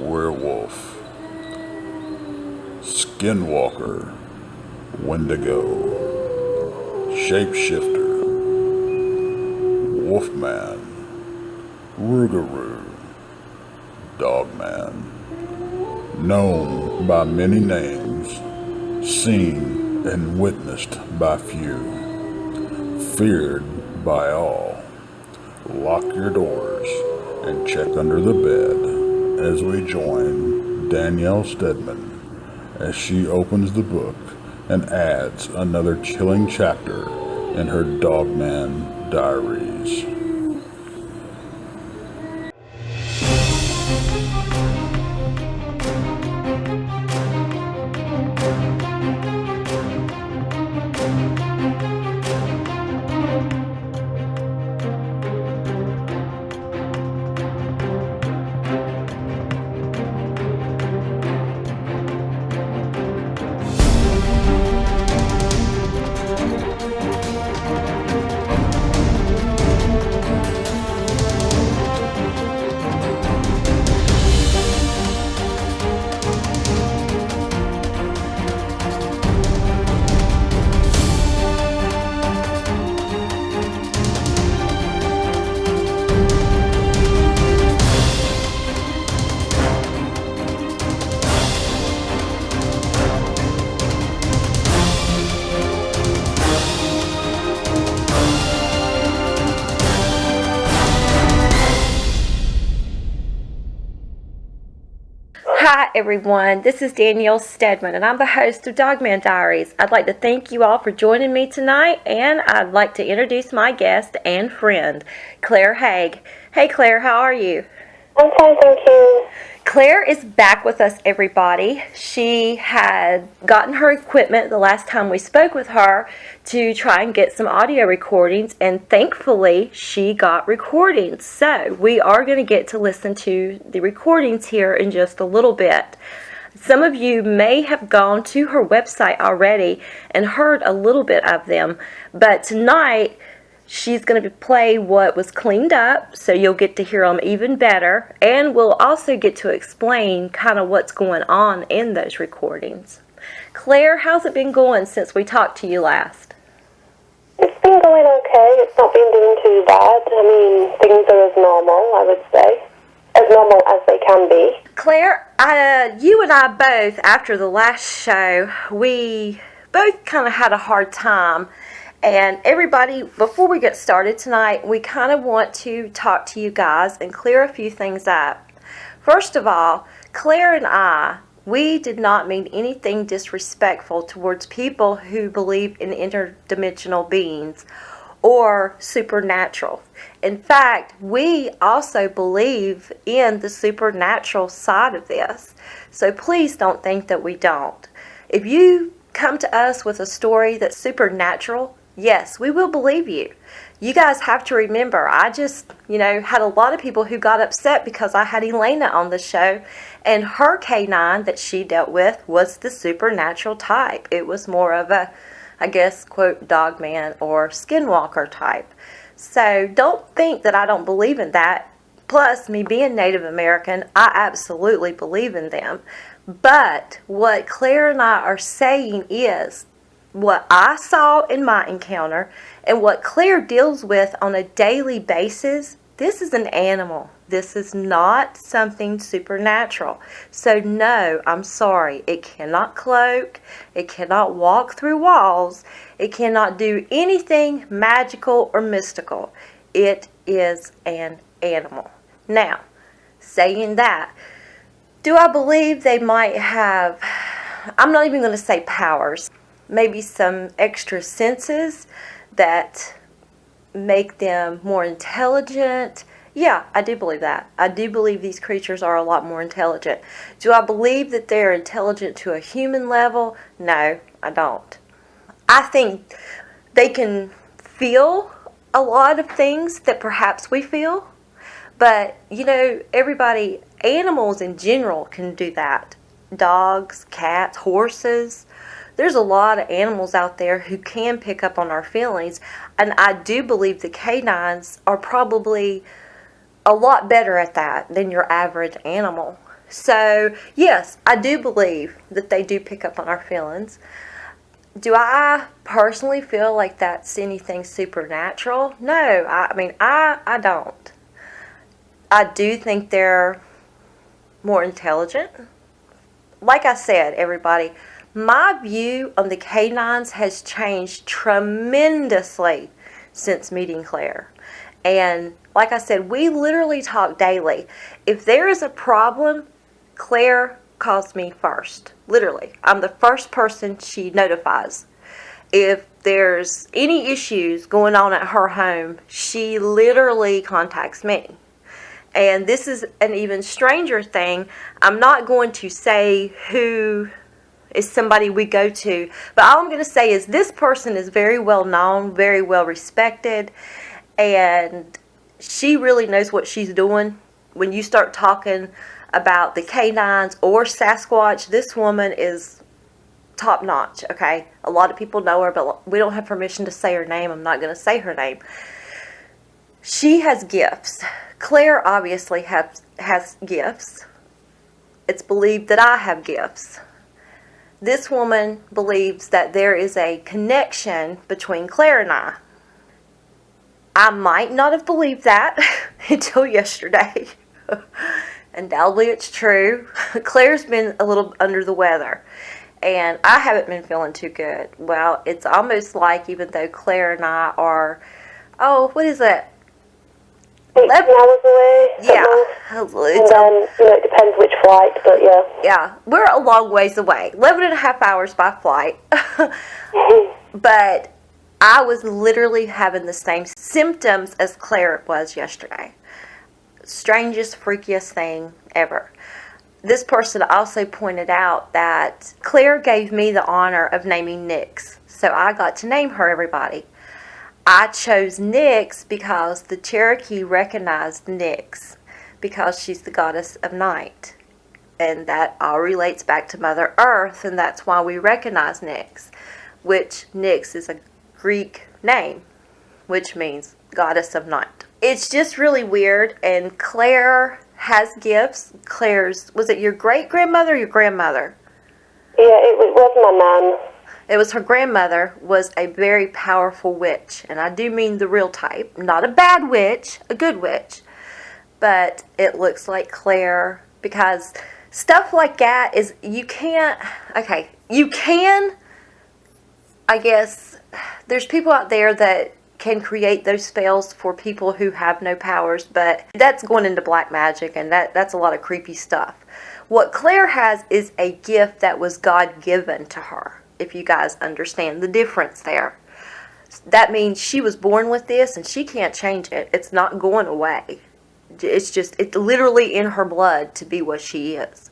werewolf, skinwalker, wendigo, shapeshifter, wolfman, rougarou, dogman, known by many names, seen and witnessed by few, feared by all. Lock your doors and check under the bed as we join Danielle Steadman as she opens the book and adds another chilling chapter in her Dogman Diaries. Hi everyone, this is Danielle Steadman and I'm the host of Dogman Diaries. I'd like to thank you all for joining me tonight, and I'd like to introduce my guest and friend, Claire Hague. Hey Claire, how are you? I'm fine, thank you. Claire is back with us, everybody. She had gotten her equipment the last time we spoke with her to try and get some audio recordings, and thankfully she got recordings. So we are going to get to listen to the recordings here in just a little bit. Some of you may have gone to her website already and heard a little bit of them, but tonight she's going to play what was cleaned up, so you'll get to hear them even better, and we'll also get to explain kind of what's going on in those recordings. Claire, how's it been going since we talked to you last? It's been going okay. It's not been doing too bad. I mean, things are as normal, I would say. As normal as they can be. Claire, you and I both, after the last show, we both kind of had a hard time. And everybody, before we get started tonight, we kind of want to talk to you guys and clear a few things up. First of all, Claire and I, we did not mean anything disrespectful towards people who believe in interdimensional beings or supernatural. In fact, we also believe in the supernatural side of this. So please don't think that we don't. If you come to us with a story that's supernatural, yes, we will believe you. You guys have to remember, I just, had a lot of people who got upset because I had Elena on the show, and her canine that she dealt with was the supernatural type. It was more of a, I guess, quote, dogman or skinwalker type. So don't think that I don't believe in that. Plus, me being Native American, I absolutely believe in them. But what Claire and I are saying is, what I saw in my encounter and what Claire deals with on a daily basis, this is an animal. This is not something supernatural. So no, I'm sorry. It cannot cloak. It cannot walk through walls. It cannot do anything magical or mystical. It is an animal. Now, saying that, do I believe they might have, I'm not even going to say powers, maybe some extra senses that make them more intelligent? Yeah, I do believe that. I do believe these creatures are a lot more intelligent. Do I believe that they're intelligent to a human level? No, I don't. I think they can feel a lot of things that perhaps we feel. But, everybody, animals in general can do that. Dogs, cats, horses. There's a lot of animals out there who can pick up on our feelings, and I do believe the canines are probably a lot better at that than your average animal. So, yes, I do believe that they do pick up on our feelings. Do I personally feel like that's anything supernatural? No, I don't. I do think they're more intelligent. Like I said, everybody, my view on the canines has changed tremendously since meeting Claire. And like I said, we literally talk daily. If there is a problem, Claire calls me first. Literally. I'm the first person she notifies. If there's any issues going on at her home, she literally contacts me. And this is an even stranger thing. I'm not going to say who is somebody we go to, but all I'm going to say is this person is very well known, very well respected, and she really knows what she's doing. When you start talking about the canines or Sasquatch, this woman is top notch, okay? A lot of people know her, but we don't have permission to say her name. I'm not going to say her name. She has gifts. Claire obviously has gifts. It's believed that I have gifts. This woman believes that there is a connection between Claire and I. I might not have believed that until yesterday. Undoubtedly it's true. Claire's been a little under the weather, and I haven't been feeling too good. Well, it's almost like even though Claire and I are, what is that? 8 hours away. Yeah. And then, it depends which flight, but yeah. Yeah, we're a long ways away. 11 and a half hours by flight. But I was literally having the same symptoms as Claire was yesterday. Strangest, freakiest thing ever. This person also pointed out that Claire gave me the honor of naming Nyx. So I got to name her, everybody. I chose Nyx because the Cherokee recognized Nyx because she's the goddess of night. And that all relates back to Mother Earth, and that's why we recognize Nyx, which Nyx is a Greek name, which means goddess of night. It's just really weird, and Claire has gifts. Claire's, was it your great-grandmother or your grandmother? Yeah, it was my mom. It was her grandmother, was a very powerful witch, and I do mean the real type, not a bad witch, a good witch, but it looks like Claire, because stuff like that is, you can, I guess, there's people out there that can create those spells for people who have no powers, but that's going into black magic, and that's a lot of creepy stuff. What Claire has is a gift that was God-given to her. If you guys understand the difference there. That means she was born with this and she can't change it. It's not going away. It's literally in her blood to be what she is.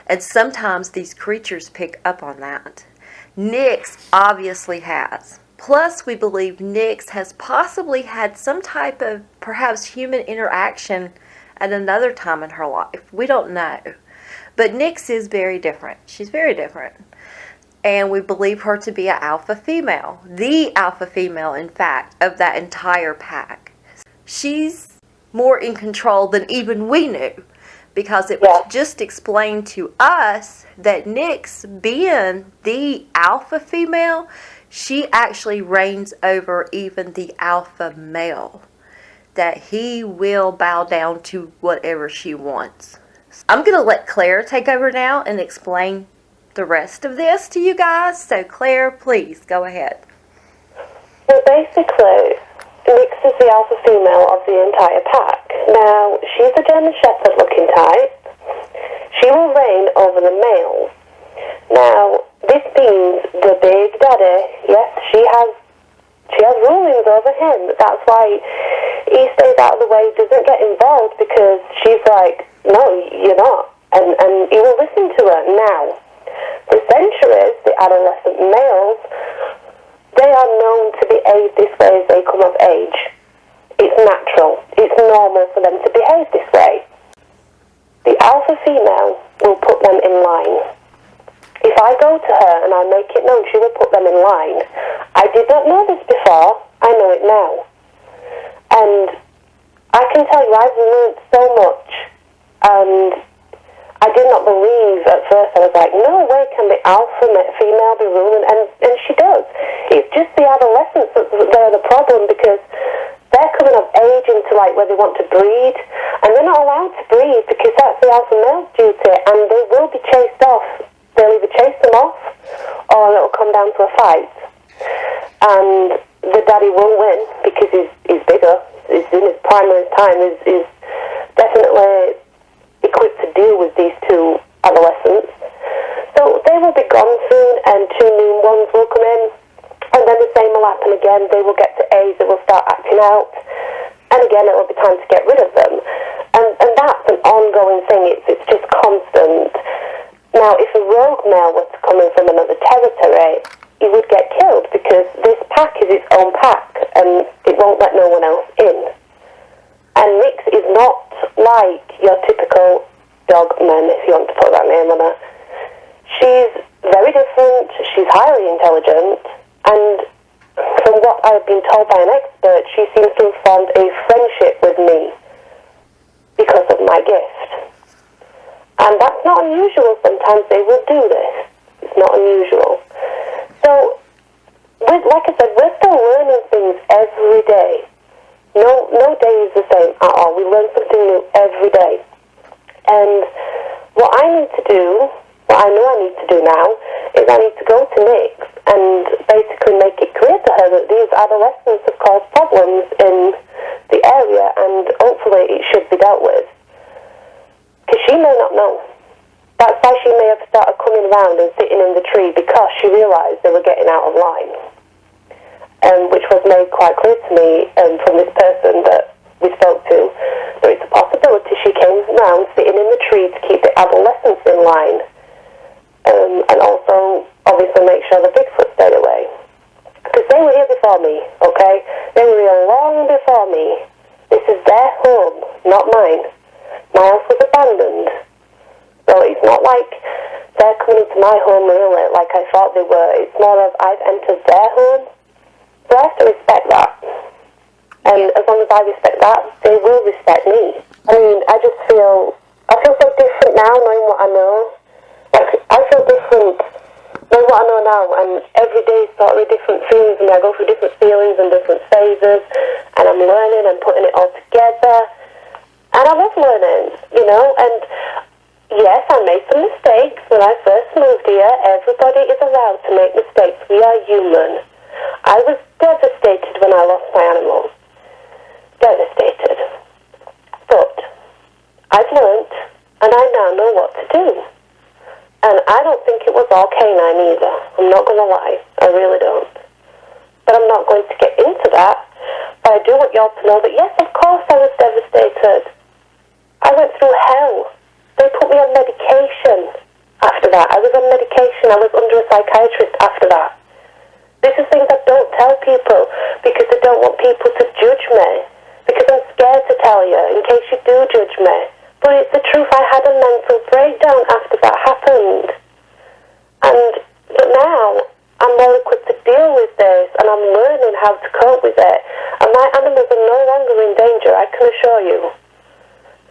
And sometimes these creatures pick up on that. Nyx obviously has. Plus, we believe Nyx has possibly had some type of perhaps human interaction at another time in her life. We don't know. But Nyx is very different. She's very different. And we believe her to be an alpha female. The alpha female, in fact, of that entire pack. She's more in control than even we knew. Because it was just explained to us that Nyx, being the alpha female, she actually reigns over even the alpha male. That he will bow down to whatever she wants. I'm going to let Claire take over now and explain the rest of this to you guys. So Claire, please go ahead. So basically, Nyx is the alpha female of the entire pack. Now, she's a German Shepherd looking type. She will reign over the males. Now, this means the big daddy, yes, she has rulings over him. That's why he stays out of the way, doesn't get involved, because she's like, no, you're not. And he will listen to her. Now, the centuries, the adolescent males, they are known to behave this way as they come of age. It's natural. It's normal for them to behave this way. The alpha female will put them in line. If I go to her and I make it known, she will put them in line. I did not know this before. I know it now. And I can tell you, I've learned so much. And I did not believe at first. I was like, no way can the alpha female be ruling, and she does. It's just the adolescents that are the problem, because they're coming of age into like where they want to breed, and they're not allowed to breed because that's the alpha male's duty, and they will be chased off. They'll either chase them off, or it'll come down to a fight, and the daddy won't win because he's bigger. He's in his prime of his time. Is definitely equipped to deal with these two adolescents. So they will be gone soon, and two new ones will come in, and then the same will happen again. They will get to age, they will start acting out, and again it will be time to get rid of them. And that's an ongoing thing. It's just constant. Now, if a rogue male was to come in from another territory, he would get killed, because this pack is its own pack, and it won't let no one else in. And Nix is not like your typical dogman, if you want to put that name on her. She's very different, she's highly intelligent, and from what I've been told by an expert, she seems to have formed a friendship with me because of my gift. And that's not unusual. Sometimes they will do this. It's not unusual. So, like I said, we're still learning things every day. No day is the same at all. We learn something new every day. And what I need to do, what I know I need to do now, is I need to go to Nix and basically make it clear to her that these adolescents have caused problems in the area, and hopefully it should be dealt with. Because she may not know. That's why she may have started coming around and sitting in the tree, because she realised they were getting out of line. Which was made quite clear to me from this person that we spoke to. So it's a possibility she came around sitting in the tree to keep the adolescents in line. And also, obviously, make sure the Bigfoot stayed away. Because they were here before me, okay? They were here long before me. This is their home, not mine. My house was abandoned. So it's not like they're coming into my home really, like I thought they were. It's more of I've entered their home. So I have to respect that. And as long as I respect that, they will respect me. I mean, I feel so different now knowing what I know. Like, I feel different knowing what I know now, and every day is sort of different feelings, and I go through different feelings and different phases, and I'm learning and putting it all together. And I love learning, and yes, I made some mistakes when I first moved here. Everybody is allowed to make mistakes. We are human. I was devastated when I lost my animals. Devastated. But I've learnt, and I now know what to do. And I don't think it was all canine either. I'm not going to lie. I really don't. But I'm not going to get into that. But I do want y'all to know that, yes, of course I was devastated. I went through hell. They put me on medication after that. I was on medication. I was under a psychiatrist after that. This is things I don't tell people because I don't want people to judge me. Because I'm scared to tell you in case you do judge me. But it's the truth. I had a mental breakdown after that happened. But now I'm more equipped to deal with this, and I'm learning how to cope with it. And my animals are no longer in danger, I can assure you.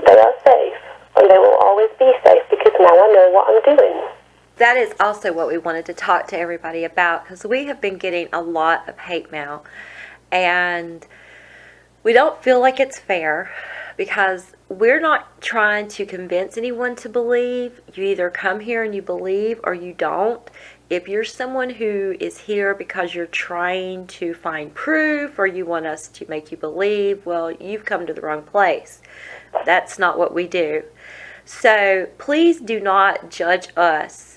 They are safe, and they will always be safe because now I know what I'm doing. That is also what we wanted to talk to everybody about, because we have been getting a lot of hate mail, and we don't feel like it's fair, because we're not trying to convince anyone to believe. You either come here and you believe or you don't. If you're someone who is here because you're trying to find proof or you want us to make you believe, well, you've come to the wrong place. That's not what we do. So please do not judge us.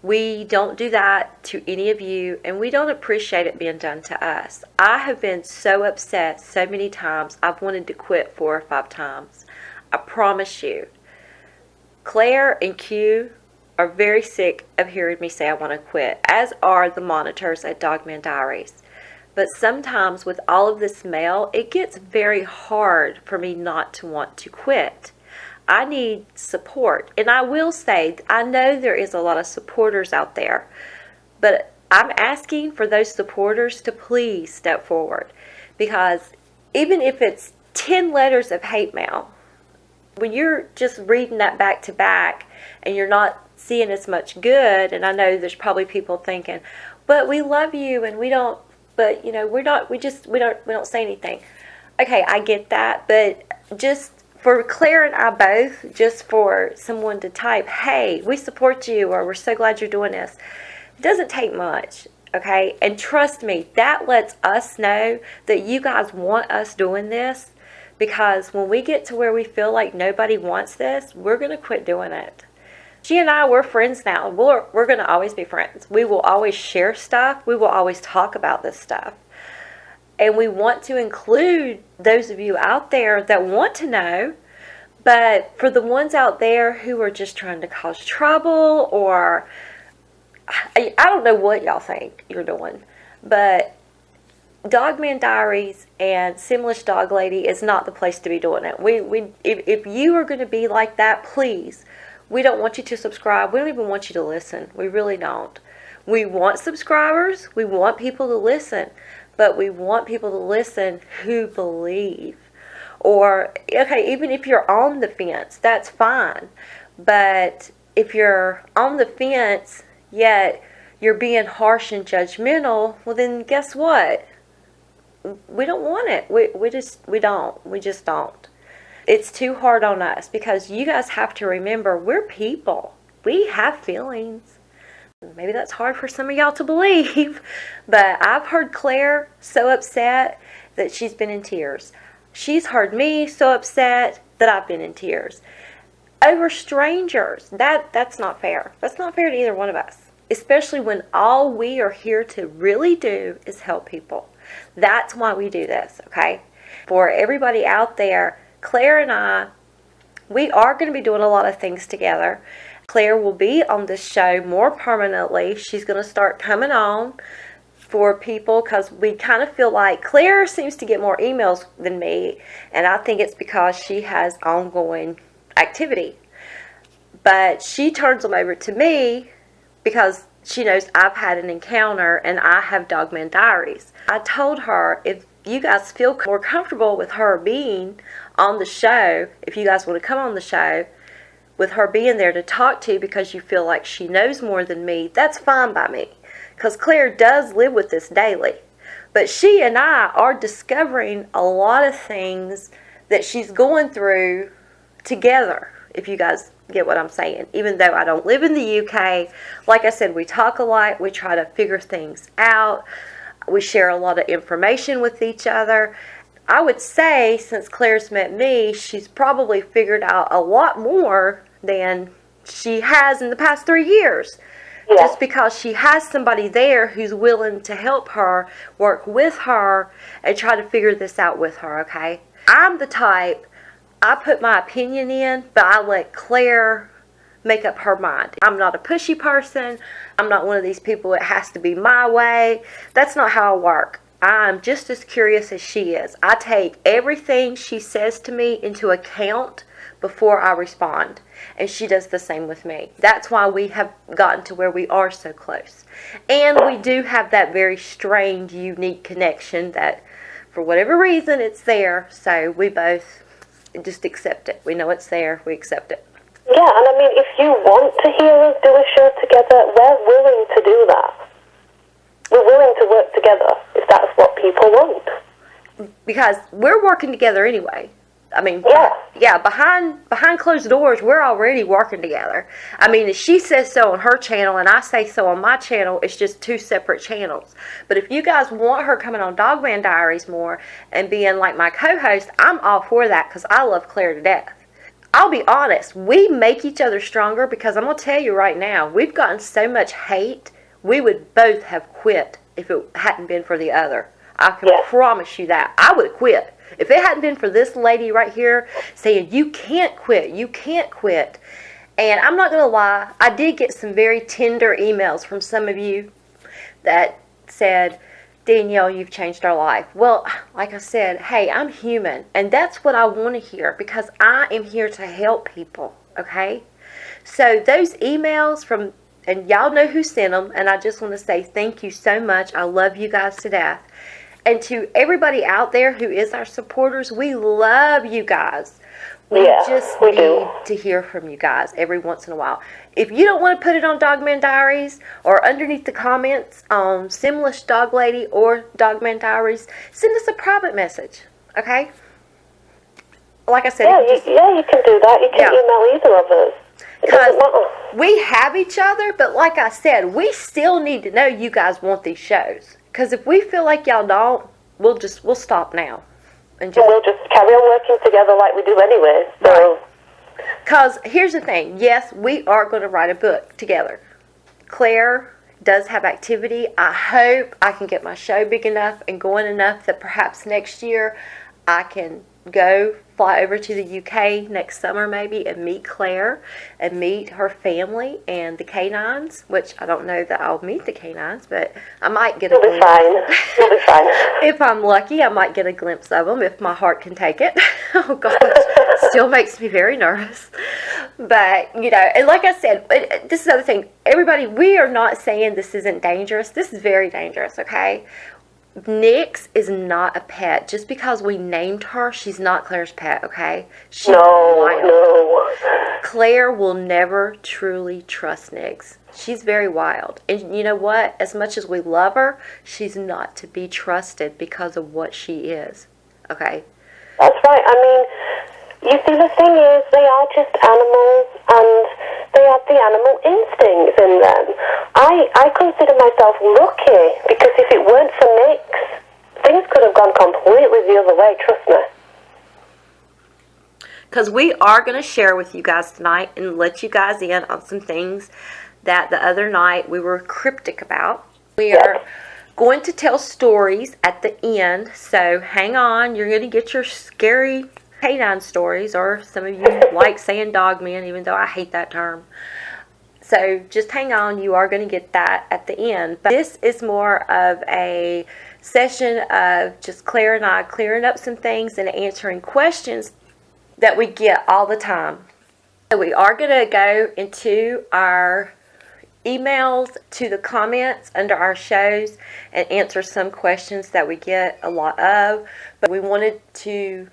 We don't do that to any of you, and we don't appreciate it being done to us. I have been so upset so many times. I've wanted to quit 4 or 5 times. I promise you. Claire and Q are very sick of hearing me say I want to quit, as are the monitors at Dogman Diaries. But sometimes with all of this mail, it gets very hard for me not to want to quit. I need support. And I will say, I know there is a lot of supporters out there, but I'm asking for those supporters to please step forward. Because even if it's 10 letters of hate mail, when you're just reading that back to back and you're not seeing as much good, and I know there's probably people thinking, but we love you and we don't, but you know, we don't say anything. Okay, I get that, but just for Claire and I both, just for someone to type, hey, we support you, or we're so glad you're doing this, it doesn't take much, okay? And trust me, that lets us know that you guys want us doing this, because when we get to where we feel like nobody wants this, we're going to quit doing it. She and I, we're friends now. We're going to always be friends. We will always share stuff. We will always talk about this stuff. And we want to include those of you out there that want to know. But for the ones out there who are just trying to cause trouble, or I don't know what y'all think you're doing, but Dogman Diaries and Simlish Dog Lady is not the place to be doing it. If you are going to be like that, please, we don't want you to subscribe. We don't even want you to listen. We really don't. We want subscribers. We want people to listen. But we want people to listen who believe. Or, okay, even if you're on the fence, that's fine. But if you're on the fence, yet you're being harsh and judgmental, well then guess what? We don't want it. We just don't. It's too hard on us, because you guys have to remember, we're people. We have feelings. Maybe that's hard for some of y'all to believe, but I've heard Claire so upset that she's been in tears. She's heard me so upset that I've been in tears. Over strangers. That's not fair. That's not fair to either one of us. Especially when all we are here to really do is help people. That's why we do this, okay? For everybody out there, Claire and I, we are going to be doing a lot of things together. Claire will be on this show more permanently. She's going to start coming on for people, because we kind of feel like Claire seems to get more emails than me, and I think it's because she has ongoing activity. But she turns them over to me because she knows I've had an encounter and I have Dogman Diaries. I told her, if you guys feel more comfortable with her being on the show, if you guys want to come on the show, with her being there to talk to, because you feel like she knows more than me, that's fine by me. Because Claire does live with this daily. But she and I are discovering a lot of things that she's going through together, if you guys get what I'm saying. Even though I don't live in the UK, like I said, we talk a lot. We try to figure things out. We share a lot of information with each other. I would say, since Claire's met me, she's probably figured out a lot more than she has in the past 3 years. Yeah. Just because she has somebody there who's willing to help her, work with her, and try to figure this out with her, okay? I'm the type, I put my opinion in, but I let Claire make up her mind. I'm not a pushy person. I'm not one of these people that has to be my way. That's not how I work. I'm just as curious as she is. I take everything she says to me into account before I respond. And she does the same with me. That's why we have gotten to where we are so close. And we do have that very strange, unique connection that, for whatever reason, it's there. So we both just accept it. We know it's there. We accept it. Yeah, and I mean, if you want to hear us do a show together, we're willing to do that. We're willing to work together if that's what people want. Because we're working together anyway. I mean, yeah, behind closed doors, we're already working together. I mean, if she says so on her channel and I say so on my channel, it's just two separate channels. But if you guys want her coming on Dogman Diaries more and being like my co-host, I'm all for that, because I love Claire to death. I'll be honest, we make each other stronger, because I'm going to tell you right now, we've gotten so much hate, we would both have quit if it hadn't been for the other. I can promise you that. I would have quit. If it hadn't been for this lady right here saying, you can't quit, you can't quit. And I'm not going to lie, I did get some very tender emails from some of you that said, Danielle, you've changed our life. Well, like I said, hey, I'm human. And that's what I want to hear, because I am here to help people, okay? So those emails from, and y'all know who sent them, and I just want to say thank you so much. I love you guys to death. And to everybody out there who is our supporters, we love you guys. We just we need do. to hear from you guys every once in a while. If you don't want to put it on Dogman Diaries or underneath the comments on Simlish Dog Lady or Dogman Diaries, send us a private message, okay? Like I said, you can do that. You can email either of us. It doesn't matter. We have each other, but like I said, we still need to know you guys want these shows. Because if we feel like y'all don't, we'll stop now. And we'll just carry on working together like we do anyway. So. Because here's the thing. Yes, we are going to write a book together. Claire does have activity. I hope I can get my show big enough and going enough that perhaps next year I can fly over to the UK next summer maybe and meet Claire and meet her family and the canines, which I don't know that I'll meet the canines, but I might get a glimpse. You'll be fine. If I'm lucky, I might get a glimpse of them if my heart can take it. Oh gosh, still makes me very nervous. But, and like I said, this is the other thing. Everybody, we are not saying this isn't dangerous. This is very dangerous, okay? Nyx is not a pet. Just because we named her, she's not Claire's pet, okay? She's wild. No. Claire will never truly trust Nyx. She's very wild. And you know what? As much as we love her, she's not to be trusted because of what she is, okay? That's right. I mean, you see, the thing is, they are just animals, and they have the animal instincts in them. I consider myself lucky, because if it weren't for Nyx, things could have gone completely the other way, trust me. Because we are going to share with you guys tonight and let you guys in on some things that the other night we were cryptic about. We are going to tell stories at the end, so hang on. You're going to get your scary canine stories, or some of you like saying dogmen, even though I hate that term. So just hang on, you are going to get that at the end. But this is more of a session of just Claire and I clearing up some things and answering questions that we get all the time. So we are going to go into our emails, to the comments under our shows, and answer some questions that we get a lot of. But we wanted to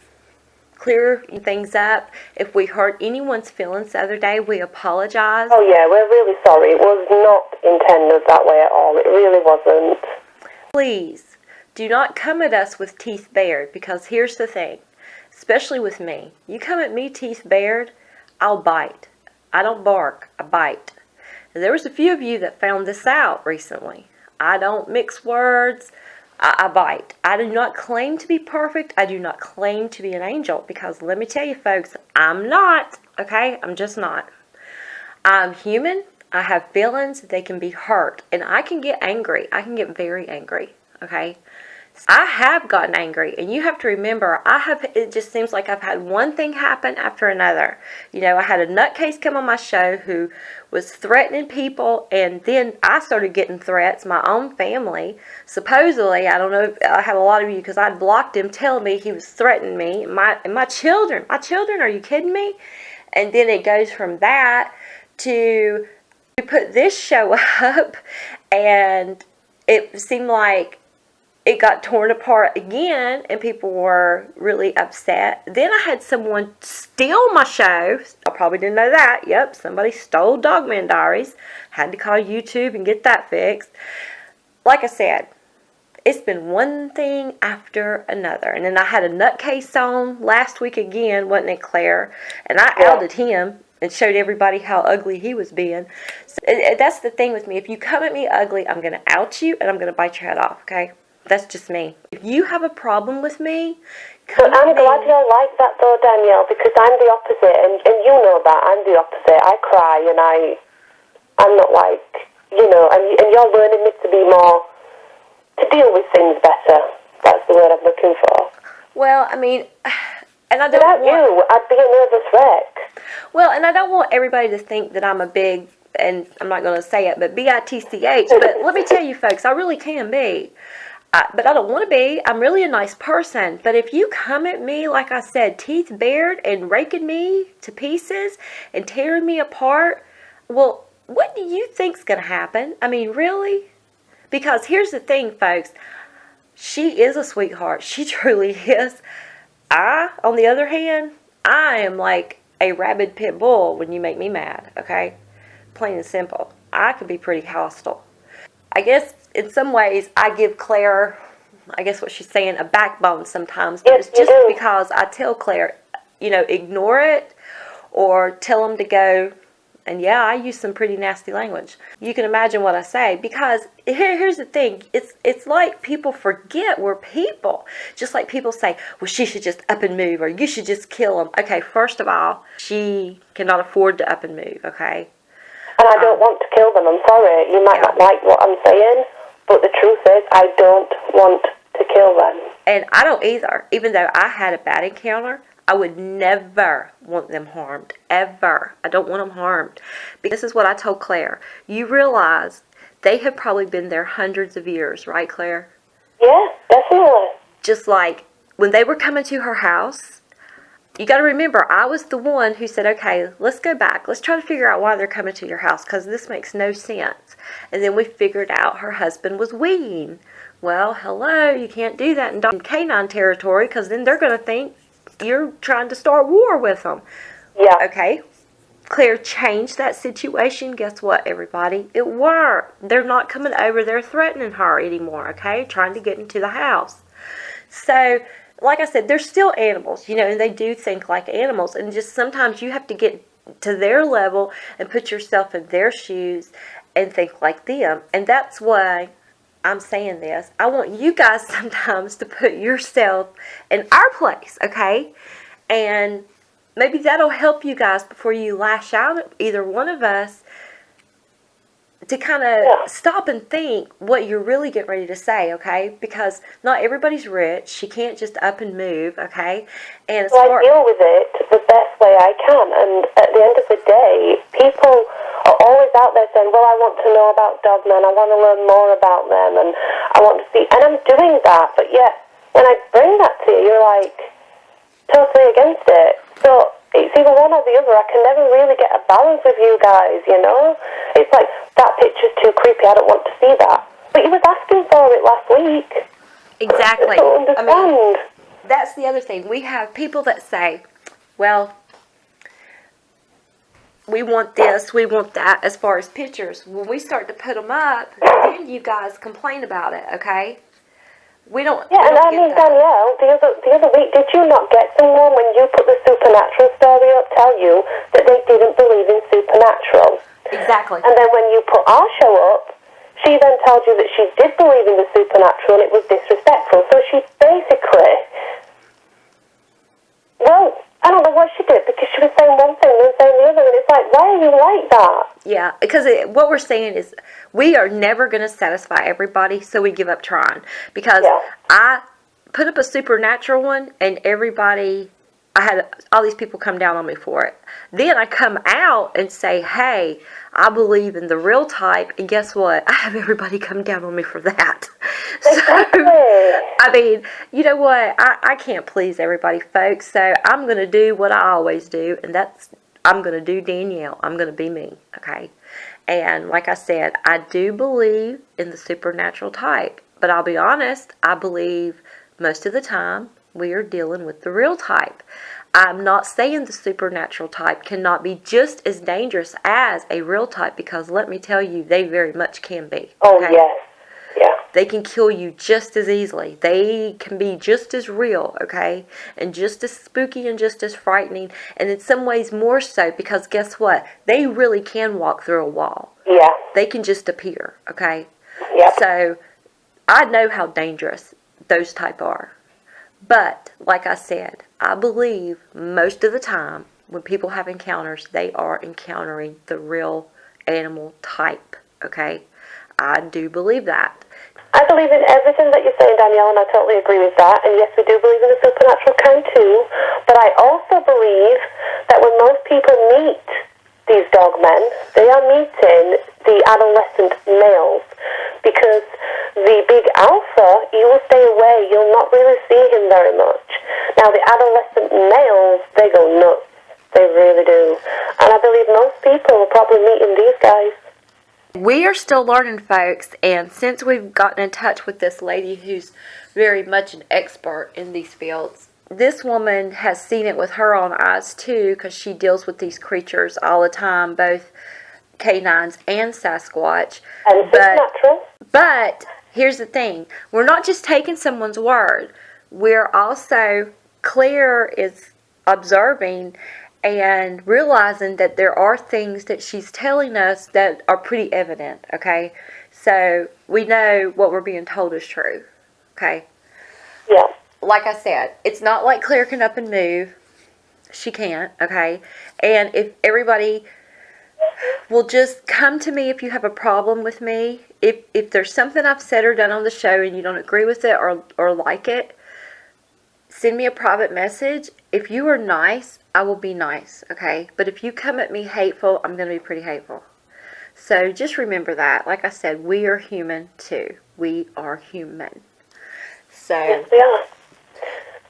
clear things up. If we hurt anyone's feelings the other day, we apologize. Oh yeah, we're really sorry. It was not intended that way at all. It really wasn't. Please do not come at us with teeth bared, because here's the thing, especially with me. You come at me teeth bared, I'll bite. I don't bark, I bite. And there was a few of you that found this out recently. I don't mix words. I bite. I do not claim to be perfect. I do not claim to be an angel, because let me tell you folks, I'm not, okay? I'm just not. I'm human. I have feelings. They can be hurt, and I can get angry. I can get very angry, okay? I have gotten angry, and you have to remember, it just seems like I've had one thing happen after another. I had a nutcase come on my show who was threatening people, and then I started getting threats. My own family, supposedly, I don't know, I have a lot of you, because I'd blocked him, telling me he was threatening me. My children, are you kidding me? And then it goes from that to, we put this show up, and it seemed like it got torn apart again, and people were really upset. Then I had someone steal my show. I probably didn't know that. Yep, somebody stole Dogman Diaries. Had to call YouTube and get that fixed. Like I said, it's been one thing after another. And then I had a nutcase on last week again, wasn't it, Claire? And I outed him and showed everybody how ugly he was being. So, that's the thing with me. If you come at me ugly, I'm going to out you, and I'm going to bite your head off, okay? That's just me. If you have a problem with me, I'm glad you're like that though, Danielle, because I'm the opposite, and you know that. I'm the opposite. I cry, and I'm not like, and you're learning me to be more, to deal with things better. That's the word I'm looking for. Well, I mean, and I don't Without you, I'd be a nervous wreck. Well, and I don't want everybody to think that I'm a big, and I'm not going to say it, but bitch, but let me tell you folks, I really can be. But I don't want to be. I'm really a nice person. But if you come at me, like I said, teeth bared and raking me to pieces and tearing me apart, well, what do you think's going to happen? I mean, really? Because here's the thing, folks. She is a sweetheart. She truly is. I, on the other hand, I am like a rabid pit bull when you make me mad, okay? Plain and simple. I can be pretty hostile. I guess in some ways I give Claire, I guess what she's saying, a backbone sometimes, but it's just because I tell Claire, ignore it or tell them to go. And yeah, I use some pretty nasty language. You can imagine what I say, because here's the thing. It's like people forget we're people. Just like people say, well, she should just up and move, or you should just kill them. Okay, first of all, she cannot afford to up and move, okay? And I don't want to kill them. I'm sorry. You might not like what I'm saying, but the truth is I don't want to kill them. And I don't either. Even though I had a bad encounter, I would never want them harmed, ever. I don't want them harmed. This is what I told Claire. You realize they have probably been there hundreds of years, right, Claire? Yeah, definitely. Just like when they were coming to her house, you got to remember, I was the one who said, okay, let's go back. Let's try to figure out why they're coming to your house, because this makes no sense. And then we figured out her husband was weeing. Well, hello, you can't do that in canine territory, because then they're going to think you're trying to start war with them. Yeah. Okay. Claire changed that situation. Guess what, everybody? It worked. They're not coming over there threatening her anymore, okay? Trying to get into the house. So, like I said, they're still animals, and they do think like animals. And just sometimes you have to get to their level and put yourself in their shoes and think like them. And that's why I'm saying this. I want you guys sometimes to put yourself in our place, okay? And maybe that'll help you guys before you lash out at either one of us, to kind of stop and think what you're really getting ready to say, okay? Because not everybody's rich. She can't just up and move, okay? And I deal with it the best way I can. And at the end of the day, people are always out there saying, well, I want to know about Dogman. I want to learn more about them. And I want to see. And I'm doing that. But yet, when I bring that to you, you're like totally against it. So it's either one or the other. I can never really get a balance with you guys, It's like, that picture's too creepy, I don't want to see that. But you was asking for it last week. Exactly. I don't understand. I mean, that's the other thing. We have people that say, well, we want this, we want that, as far as pictures. When we start to put them up, then you guys complain about it, okay? We don't. Yeah, we and don't I mean, get that. Danielle, the other week, did you not get someone when you put the supernatural story up tell you that they didn't believe in supernatural? Exactly. And then when you put our show up, she then told you that she did believe in the supernatural and it was disrespectful. So she basically, well, I don't know what she did, because she was saying one thing and then saying the other, and it's like, why are you like that? Yeah, because what we're saying is we are never going to satisfy everybody, so we give up trying. Because I put up a supernatural one, and everybody, I had all these people come down on me for it. Then I come out and say, hey, I believe in the real type, and guess what? I have everybody come down on me for that. Exactly. So, I mean, you know what? I can't please everybody, folks, so I'm going to do what I always do, and that's, I'm going to do Danielle. I'm going to be me, okay? And like I said, I do believe in the supernatural type, but I'll be honest, I believe most of the time we are dealing with the real type. I'm not saying the supernatural type cannot be just as dangerous as a real type, because let me tell you, they very much can be. Oh, okay? yes. Yeah. They can kill you just as easily. They can be just as real, okay? And just as spooky and just as frightening. And in some ways more so, because guess what? They really can walk through a wall. Yeah. They can just appear, okay? Yep. So, I know how dangerous those type are. But, like I said, I believe most of the time when people have encounters, they are encountering the real animal type, okay? I do believe that. I believe in everything that you're saying, Danielle, and I totally agree with that. And yes, we do believe in the supernatural kind too. But I also believe that when most people meet these dogmen, they are meeting the adolescent males. Because the big alpha, you will stay away. You'll not really see him very much. Now, the adolescent males, they go nuts. They really do. And I believe most people are probably meeting these guys. We are still learning, folks, and since we've gotten in touch with this lady who's very much an expert in these fields. This woman has seen it with her own eyes too, because she deals with these creatures all the time, both canines and Sasquatch. And it's natural. But here's the thing. We're not just taking someone's word. We're also, Claire is observing and realizing that there are things that she's telling us that are pretty evident, okay? So we know what we're being told is true, okay? Yeah. Like I said, it's not like Claire can up and move. She can't, okay? And if everybody will just come to me if you have a problem with me, if there's something I've said or done on the show and you don't agree with it or like it, send me a private message. If you are nice, I will be nice, okay? But if you come at me hateful, I'm going to be pretty hateful. So just remember that. Like I said, we are human too. We are human. So Yes, we are.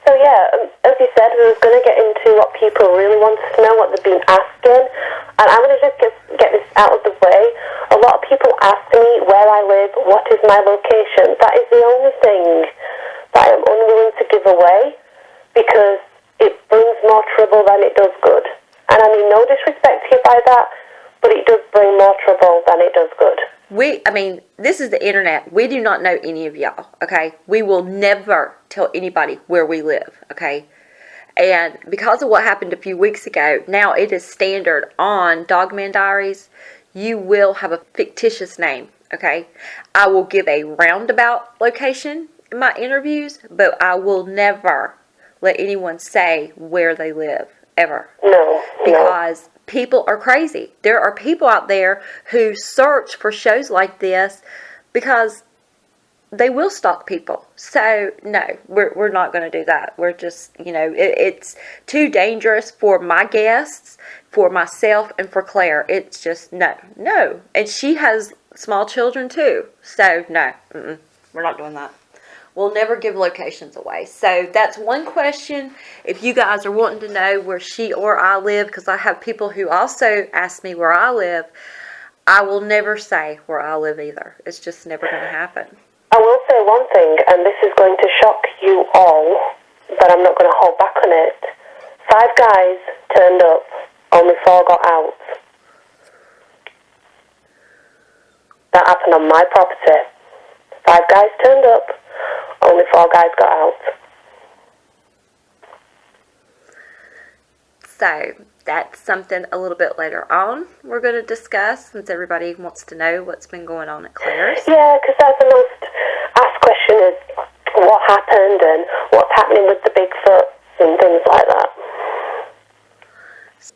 So yeah, as you said, we were going to get into what people really wanted to know, what they've been asking, and I'm going to just get this out of the way. A lot of people ask me where I live, what is my location. That is the only thing that I am unwilling to give away, because it brings more trouble than it does good. And I mean no disrespect to you by that, but it does bring more trouble than it does good. this is the internet. We do not know any of y'all, okay? We will never tell anybody where we live, okay? And because of what happened a few weeks ago, now it is standard on Dogman Diaries. You will have a fictitious name, okay? I will give a roundabout location in my interviews, but I will never let anyone say where they live, ever. No. Because people are crazy. There are people out there who search for shows like this because they will stalk people. So, no, we're not going to do that. We're just, it's too dangerous for my guests, for myself, and for Claire. It's just, no. And she has small children, too. So, no, we're not doing that. We'll never give locations away. So, that's one question. If you guys are wanting to know where she or I live, because I have people who also ask me where I live, I will never say where I live either. It's just never going to happen. I will say one thing, and this is going to shock you all, but I'm not going to hold back on it. 5 guys turned up, only 4 got out. That happened on my property. 5 guys turned up, only 4 guys got out. So, that's something a little bit later on we're going to discuss, since everybody wants to know what's been going on at Claire's. Yeah, because that's the most asked question is what happened and what's happening with the Bigfoots and things like that.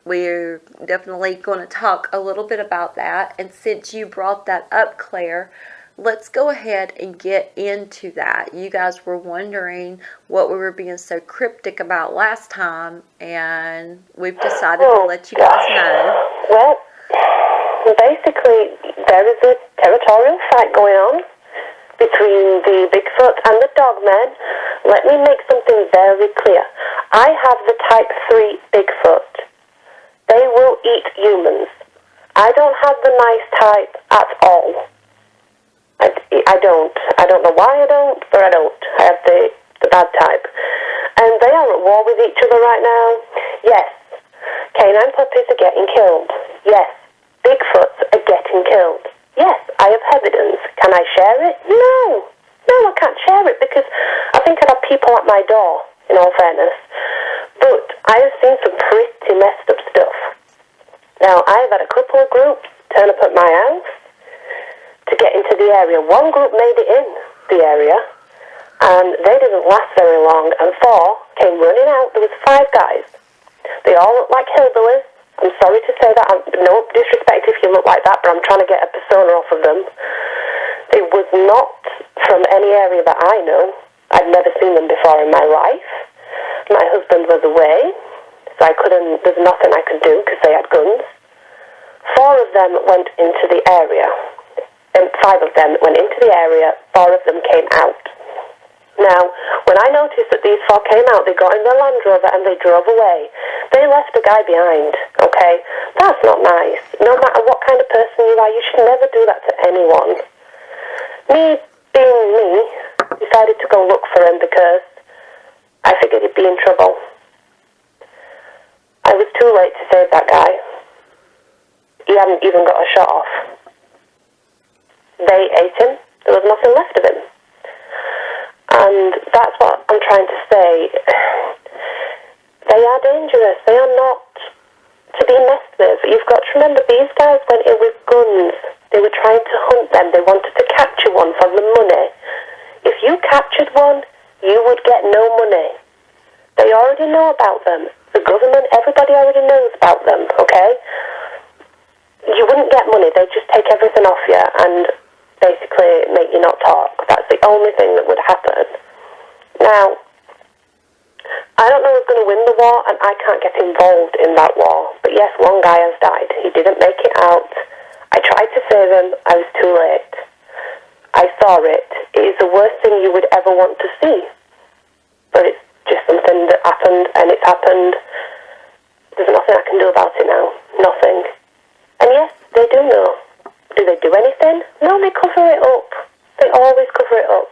We're definitely going to talk a little bit about that, and since you brought that up, Claire, let's go ahead and get into that. You guys were wondering what we were being so cryptic about last time, and we've decided to let you guys know. Well, basically, there is a territorial fight going on between the Bigfoot and the Dogman. Let me make something very clear. I have the type 3 Bigfoot. They will eat humans. I don't have the nice type at all. I don't. I don't know why I don't, but I don't. I have the bad type. And they are at war with each other right now. Yes, canine puppies are getting killed. Yes, Bigfoots are getting killed. Yes, I have evidence. Can I share it? No. No, I can't share it because I think I'd have people at my door, in all fairness. But I have seen some pretty messed up stuff. Now, I've had a couple of groups turn up at my house to get into the area. One group made it in the area, and they didn't last very long, and 4 came running out. There was 5 guys. They all looked like hillbillies. I'm sorry to say that. No disrespect if you look like that, but I'm trying to get a persona off of them. It was not from any area that I know. I'd never seen them before in my life. My husband was away, so there's nothing I could do because they had guns. 4 of them went into the area. And 5 of them went into the area, 4 of them came out. Now, when I noticed that these 4 came out, they got in their Land Rover and they drove away. They left a guy behind, okay? That's not nice. No matter what kind of person you are, you should never do that to anyone. Me being me, decided to go look for him because I figured he'd be in trouble. I was too late to save that guy. He hadn't even got a shot off. They ate him. There was nothing left of him. And that's what I'm trying to say. They are dangerous. They are not to be messed with. You've got to remember, these guys went in with guns. They were trying to hunt them. They wanted to capture one for the money. If you captured one, you would get no money. They already know about them. The government, everybody already knows about them, okay? You wouldn't get money. They'd just take everything off you and basically make you not talk. That's the only thing that would happen. Now, I don't know who's going to win the war, and I can't get involved in that war. But yes, one guy has died. He didn't make it out. I tried to save him. I was too late. I saw it. It is the worst thing you would ever want to see. But it's just something that happened, and it's happened. There's nothing I can do about it now. Nothing. And yes, they do know. Do they do anything? No, they cover it up. They always cover it up.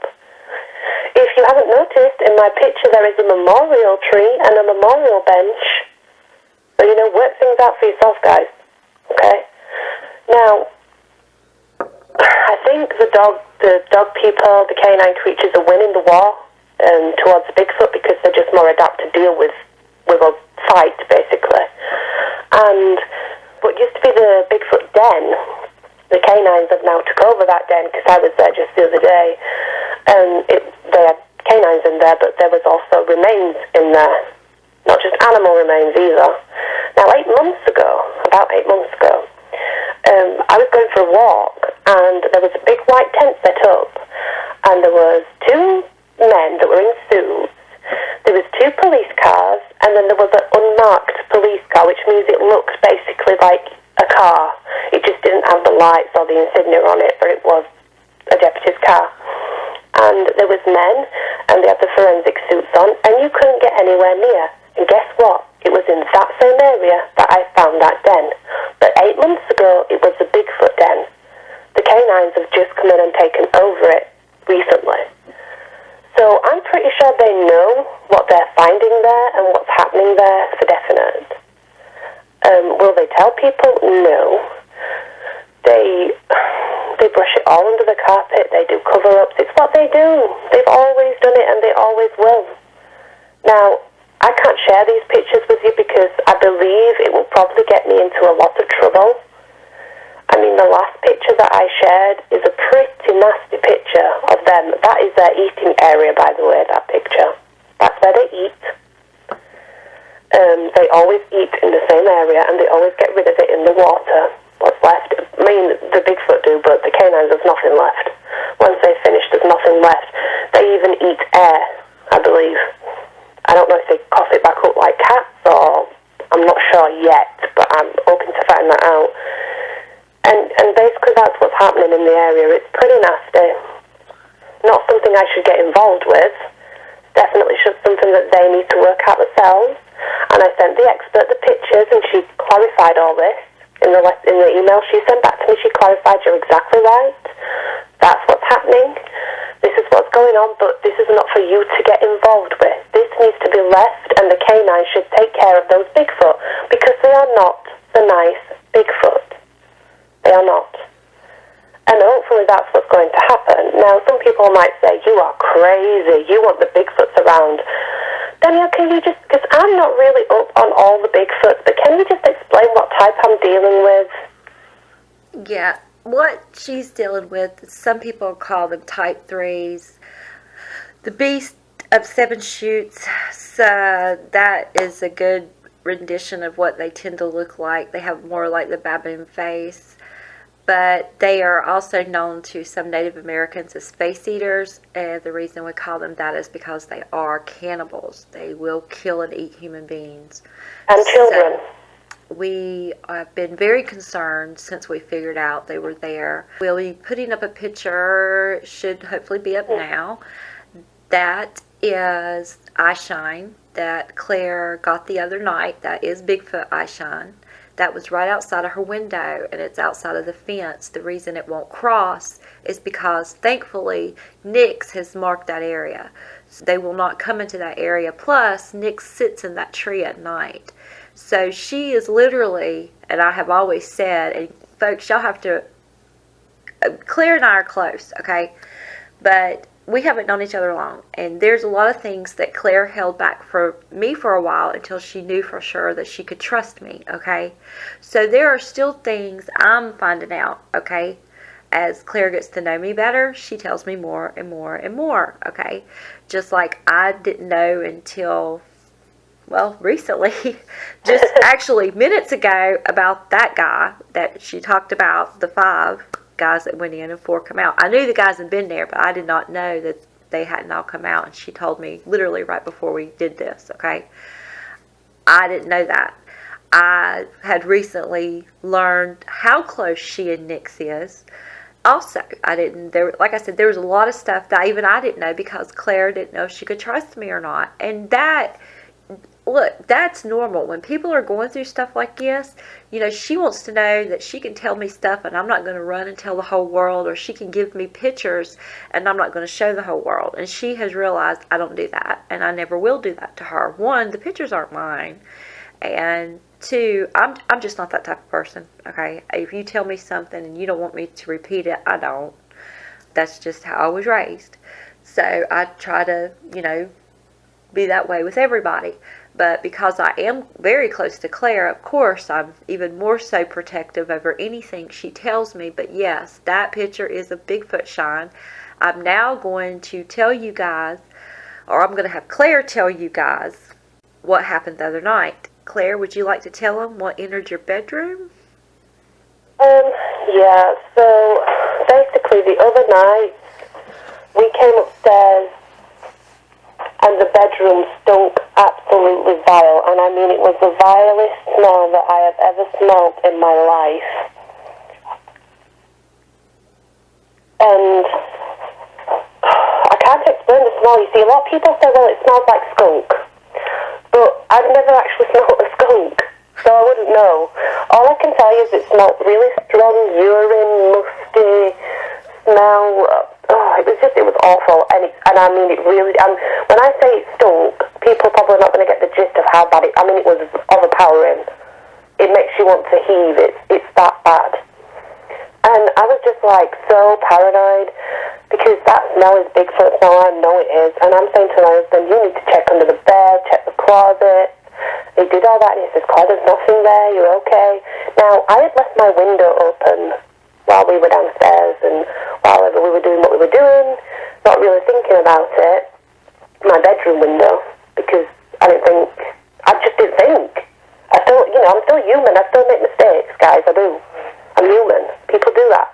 If you haven't noticed, in my picture there is a memorial tree and a memorial bench. So, work things out for yourself, guys. Okay? Now, I think the dog people, the canine creatures are winning the war towards Bigfoot because they're just more adept to deal with a fight, basically. And what used to be the Bigfoot den, the canines have now took over that den because I was there just the other day. They had canines in there, but there was also remains in there. Not just animal remains either. Now, about 8 months ago, I was going for a walk, and there was a big white tent set up, and there was 2 men that were in suits. There was 2 police cars, and then there was an unmarked police car, which means it looked basically like a car. It just didn't have the lights or the insignia on it, but it was a deputy's car. And there was men, and they had the forensic suits on, and you couldn't get anywhere near. And guess what? It was in that same area that I found that den. But 8 months ago, it was the Bigfoot den. The canines have just come in and taken over it recently. So I'm pretty sure they know what they're finding there and what's happening there for definite. Will they tell people? No. They brush it all under the carpet. They do cover-ups. It's what they do. They've always done it, and they always will. Now, I can't share these pictures with you because I believe it will probably get me into a lot of trouble. I mean, the last picture that I shared is a pretty nasty picture of them. That is their eating area, by the way, that picture. That's where they eat. They always eat in the same area, and they always get rid of it in the water. What's left? I mean, the Bigfoot do, but the canines, there's nothing left. Once they finish, there's nothing left. They even eat air, I believe. I don't know if they cough it back up like cats, or I'm not sure yet, but I'm hoping to find that out. And basically that's what's happening in the area. It's pretty nasty. Not something I should get involved with. Definitely something that they need to work out themselves. And I sent the expert the pictures, and she clarified all this. In the email she sent back to me, she clarified, you're exactly right. That's what's happening. This is what's going on, but this is not for you to get involved with. This needs to be left, and the canines should take care of those Bigfoot, because they are not the nice Bigfoot. They are not. And hopefully that's what's going to happen. Now, some people might say, you are crazy. You want the Bigfoots around. Danielle, can you just, because I'm not really up on all the Bigfoots, but can you just explain what type I'm dealing with? Yeah, what she's dealing with, some people call them type 3s. The beast of 7 shoots, so that is a good rendition of what they tend to look like. They have more like the baboon face. But they are also known to some Native Americans as face eaters, and the reason we call them that is because they are cannibals. They will kill and eat human beings. And children. So we have been very concerned since we figured out they were there. We'll be putting up a picture, should hopefully be up now. That is eye shine that Claire got the other night. That is Bigfoot eye shine. that was right outside of her window, and it's outside of the fence. The reason it won't cross is because, thankfully, Nyx has marked that area. So they will not come into that area. Plus, Nyx sits in that tree at night. So she is literally, and I have always said, and folks, y'all have to, Claire and I are close, okay? But we haven't known each other long, and there's a lot of things that Claire held back for me for a while until she knew for sure that she could trust me, okay? So there are still things I'm finding out, okay? As Claire gets to know me better, she tells me more and more and more, okay? Just like I didn't know until, well, recently, just actually minutes ago, about that guy that she talked about, the 5 guys that went in and 4 come out. I knew the guys had been there, but I did not know that they hadn't all come out, and she told me literally right before we did this, okay? I didn't know that. I had recently learned how close she and Nyx is. Also, like I said, there was a lot of stuff that even I didn't know, because Claire didn't know if she could trust me or not. And that, look, that's normal. When people are going through stuff like this, you know, she wants to know that she can tell me stuff and I'm not going to run and tell the whole world, or she can give me pictures and I'm not going to show the whole world. And she has realized I don't do that, and I never will do that to her. 1, the pictures aren't mine, and 2, I'm just not that type of person, okay? If you tell me something and you don't want me to repeat it, I don't. That's just how I was raised. So I try to, you know, be that way with everybody. But because I am very close to Claire, of course, I'm even more so protective over anything she tells me. But yes, that picture is a Bigfoot shine. I'm now going to tell you guys, or I'm going to have Claire tell you guys what happened the other night. Claire, would you like to tell them what entered your bedroom? Yeah, so basically the other night we came upstairs and the bedroom stunk absolutely vile, and I mean it was the vilest smell that I have ever smelled in my life. And I can't explain the smell. You see, a lot of people say, well, it smells like skunk, but I've never actually smelled a skunk, so I wouldn't know. All I can tell you is it smelled really strong urine, musty smell. It was awful, and I mean it really. When I say it stunk, people are probably not going to get the gist of how bad it. I mean, it was overpowering. It makes you want to heave. It's that bad. And I was just like so paranoid, because that smell is Bigfoot smell. I know it is, and I'm saying to my husband, you need to check under the bed, check the closet. He did all that, and he says, Claire, there's nothing there. You're okay. Now I had left my window open while we were downstairs, and while we were doing what we were doing, not really thinking about it, my bedroom window, because I just didn't think. I'm still human, I still make mistakes, guys, I do. I'm human, people do that.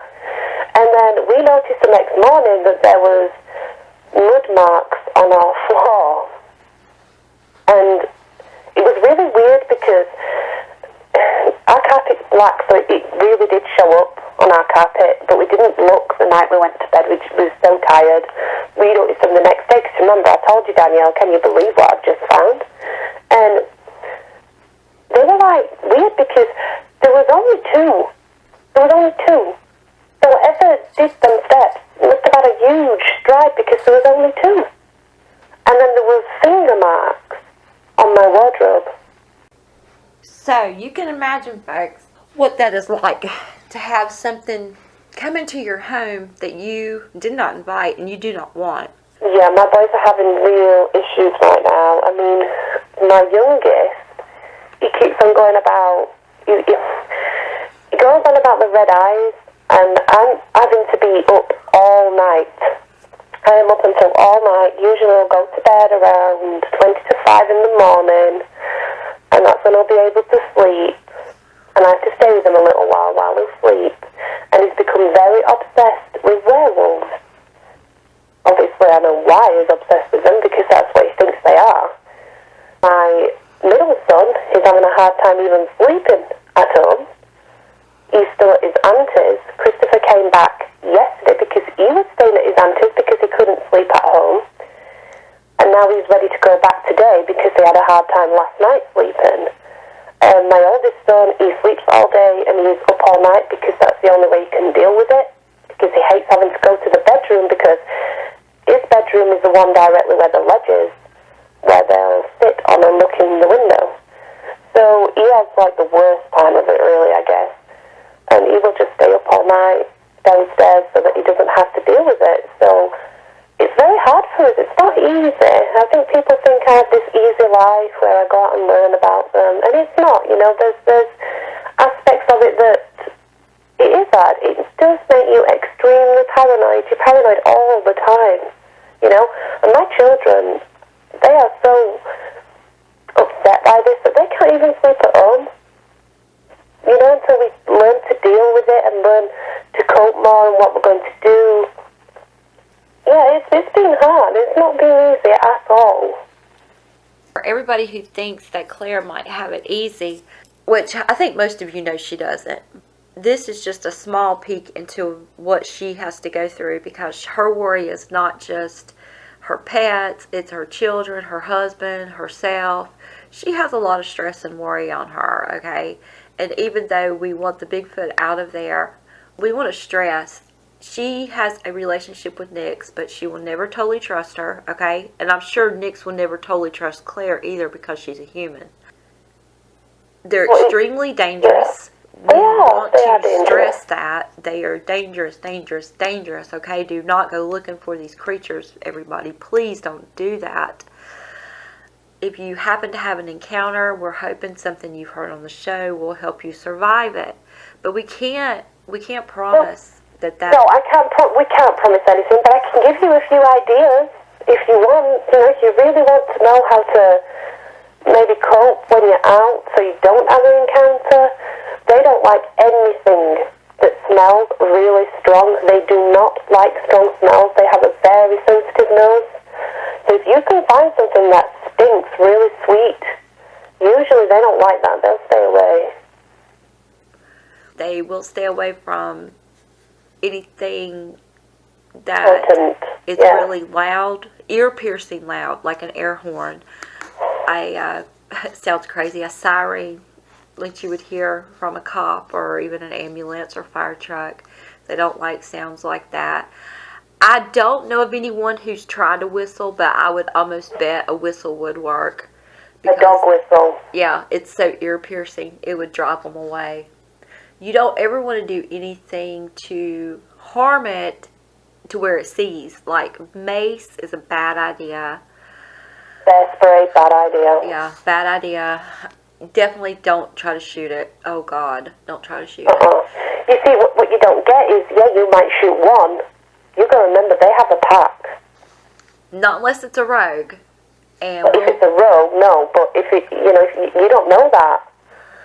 And then we noticed the next morning that there was mud marks on our floor, and it was really weird because our carpet's black, so it really did show up on our carpet, but we didn't look the night we went to bed. We were so tired. We noticed them the next day, because remember, I told you, Danielle, can you believe what I've just found? And they were like weird, because there was only 2. There was only 2. So whoever did them steps must have had a huge stride, because there was only 2. And then there was finger marks on my wardrobe. So you can imagine, folks, what that is like to have something come into your home that you did not invite and you do not want. Yeah, my boys are having real issues right now. I mean, my youngest, he keeps on going about, he goes on about the red eyes, and I'm having to be up all night. I am up until all night. Usually I'll go to bed around 20 to 5 in the morning, and that's when I'll be able to sleep. And I have to stay with him a little while we sleep. And he's become very obsessed with werewolves. Obviously, I know why he's obsessed with them, because that's what he thinks they are. My middle son is having a hard time even sleeping at home. He's still at his auntie's. Christopher came back yesterday because he was staying at his auntie's because he couldn't sleep at home. And now he's ready to go back today because he had a hard time last night sleeping. My oldest son son, he sleeps all day and he's up all night because that's the only way he can deal with it, because he hates having to go to the bedroom, because his bedroom is the one directly where the ledge is, where they'll sit on and look in the window. So he has like the worst time of it, really, I guess. And he will just stay up all night downstairs so that he doesn't have to deal with it. So it's very hard for us. It's not easy. I think people think I have this easy life where I go out and learn about them, and it's not. You know, there's aspects of it that it is hard. It does make you extremely paranoid. You're paranoid all the time, you know. And my children, they are so upset by this that they can't even sleep at home. You know, until we learn to deal with it and learn to cope more and what we're going to do. Yeah, it's been hard. It's not been easy at all. For everybody who thinks that Claire might have it easy, which I think most of you know she doesn't, this is just a small peek into what she has to go through, because her worry is not just her pets, it's her children, her husband, herself. She has a lot of stress and worry on her, okay? And even though we want the Bigfoot out of there, we want to stress she has a relationship with Nyx, but she will never totally trust her, okay? And I'm sure Nyx will never totally trust Claire either, because she's a human. They're extremely dangerous. We want to stress that. They are dangerous, dangerous, dangerous, okay? Do not go looking for these creatures, everybody. Please don't do that. If you happen to have an encounter, we're hoping something you've heard on the show will help you survive it. But we can't promise that. No, we can't promise anything, but I can give you a few ideas if you want. You know, if you really want to know how to maybe cope when you're out so you don't have an encounter. They don't like anything that smells really strong. They do not like strong smells. They have a very sensitive nose. So if you can find something that stinks really sweet, usually they don't like that. They'll stay away. They will stay away from anything that is really loud, ear-piercing loud, like an air horn. It sounds crazy, a siren, like you would hear from a cop or even an ambulance or fire truck. They don't like sounds like that. I don't know of anyone who's tried to whistle, but I would almost bet a whistle would work. A dog whistle. Yeah, it's so ear-piercing, it would drive them away. You don't ever want to do anything to harm it to where it sees. Like mace is a bad idea. Bear spray, bad idea. Yeah, bad idea. Definitely don't try to shoot it. Oh God, don't try to shoot it. You see, what you don't get is, you might shoot one. You got to remember they have a pack. Not unless it's a rogue. And if it's a rogue, no. But if you don't know that.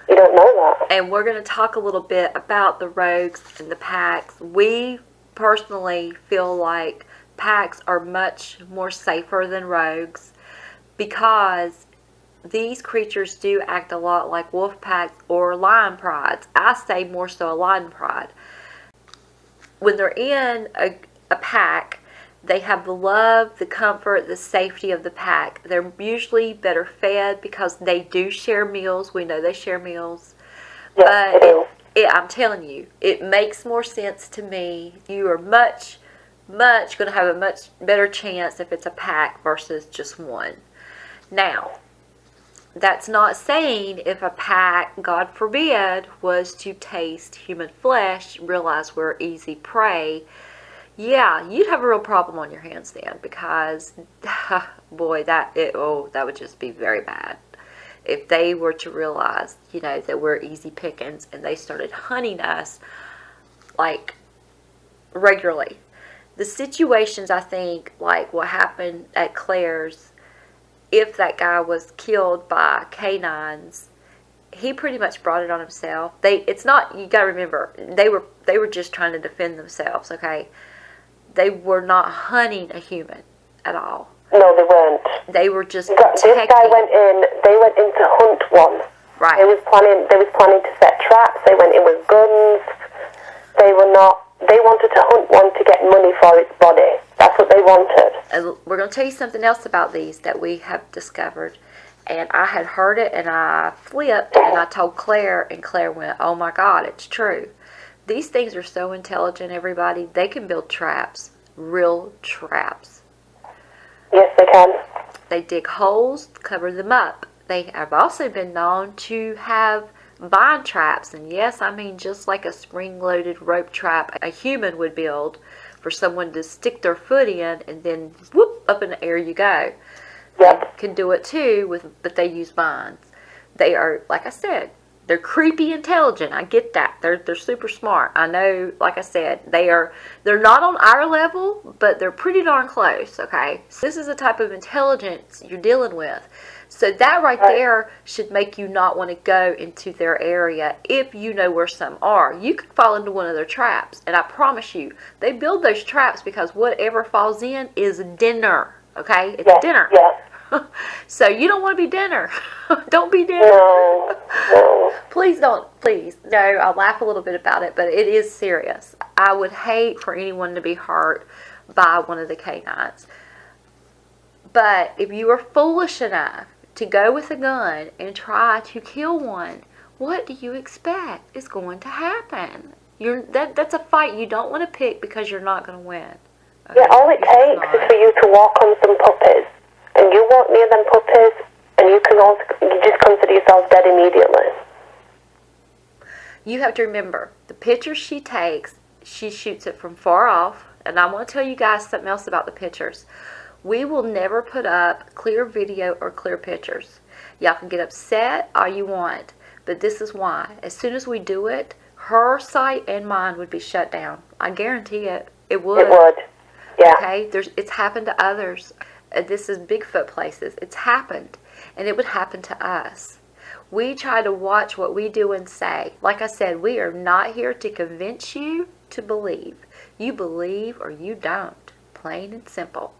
You don't know that. And we're going to talk a little bit about the rogues and the packs. We personally feel like packs are much more safer than rogues, because these creatures do act a lot like wolf packs or lion prides. I say more so a lion pride. When they're in a pack, they have the love, the comfort, the safety of the pack. They're usually better fed because they do share meals. We know they share meals. Yes, But I'm telling you, it makes more sense to me. You are much going to have a much better chance if it's a pack versus just one. Now, that's not saying if a pack, God forbid, was to taste human flesh, realize we're easy prey, yeah, you'd have a real problem on your hands then, because, boy, that would just be very bad. If they were to realize, that we're easy pickings and they started hunting us, like, regularly. The situations, I think, like what happened at Claire's, if that guy was killed by canines, he pretty much brought it on himself. It's not, you gotta remember, they were just trying to defend themselves, okay? They were not hunting a human at all. No, they weren't. They were just protecting. This guy they went in to hunt one. Right. They was planning to set traps. They went in with guns. They wanted to hunt one to get money for its body. That's what they wanted. And we're going to tell you something else about these that we have discovered. And I had heard it, and I flipped, and I told Claire, and Claire went, "Oh my God, it's true." These things are so intelligent, everybody. They can build traps, real traps. Yes, they can. They dig holes, cover them up. They have also been known to have vine traps. And yes, I mean just like a spring-loaded rope trap a human would build for someone to stick their foot in, and then whoop, up in the air you go. Yep. They can do it too, but they use vines. They are, like I said, they're creepy intelligent. I get that. They're super smart. I know, like I said, they're not on our level, but they're pretty darn close, okay? So this is the type of intelligence you're dealing with. So that right there should make you not want to go into their area if you know where some are. You could fall into one of their traps, and I promise you, they build those traps because whatever falls in is dinner, okay? It's dinner. Yeah. So you don't want to be dinner. Don't be dinner. No. Please don't. Please. No, I'll laugh a little bit about it, but it is serious. I would hate for anyone to be hurt by one of the canines. But if you are foolish enough to go with a gun and try to kill one, what do you expect is going to happen? That's a fight you don't want to pick because you're not going to win. Okay? Yeah, all it takes is for you to walk on some puppies, and you walk near them puppies, and you just consider yourself dead immediately. You have to remember, the picture she takes, she shoots it from far off. And I want to tell you guys something else about the pictures. We will never put up clear video or clear pictures. Y'all can get upset all you want, but this is why. As soon as we do it, her sight and mine would be shut down. I guarantee it. It would. It would. Yeah. Okay? It's happened to others. This is Bigfoot places. It's happened. And it would happen to us. We try to watch what we do and say. Like I said, we are not here to convince you to believe. You believe or you don't. Plain and simple.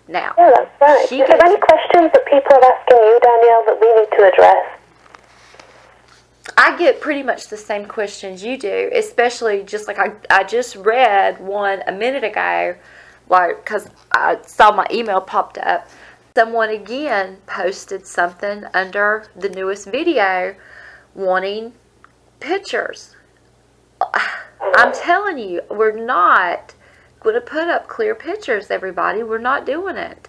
Now, yeah, that's right. Is there any questions that people are asking you, Danielle, that we need to address? I get pretty much the same questions you do, especially just like I just read one a minute ago, like, because I saw my email popped up. Someone again posted something under the newest video wanting pictures. I'm telling you, we're not going to put up clear pictures, everybody. We're not doing it.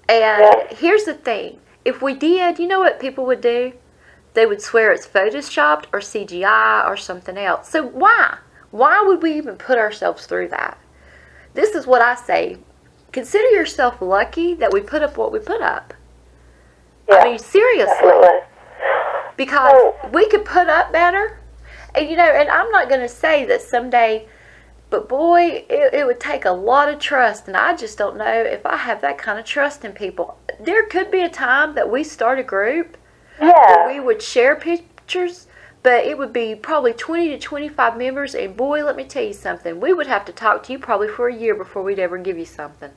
And here's the thing. If we did, you know what people would do? They would swear it's photoshopped or CGI or something else. So why? Why would we even put ourselves through that? This is what I say. Consider yourself lucky that we put up what we put up. Yeah, I mean, seriously. Definitely. Because we could put up better. And, you know, and I'm not going to say that someday, but boy, it would take a lot of trust. And I just don't know if I have that kind of trust in people. There could be a time that we start a group where we would share pictures, but it would be probably 20 to 25 members. And boy, let me tell you something. We would have to talk to you probably for a year before we'd ever give you something.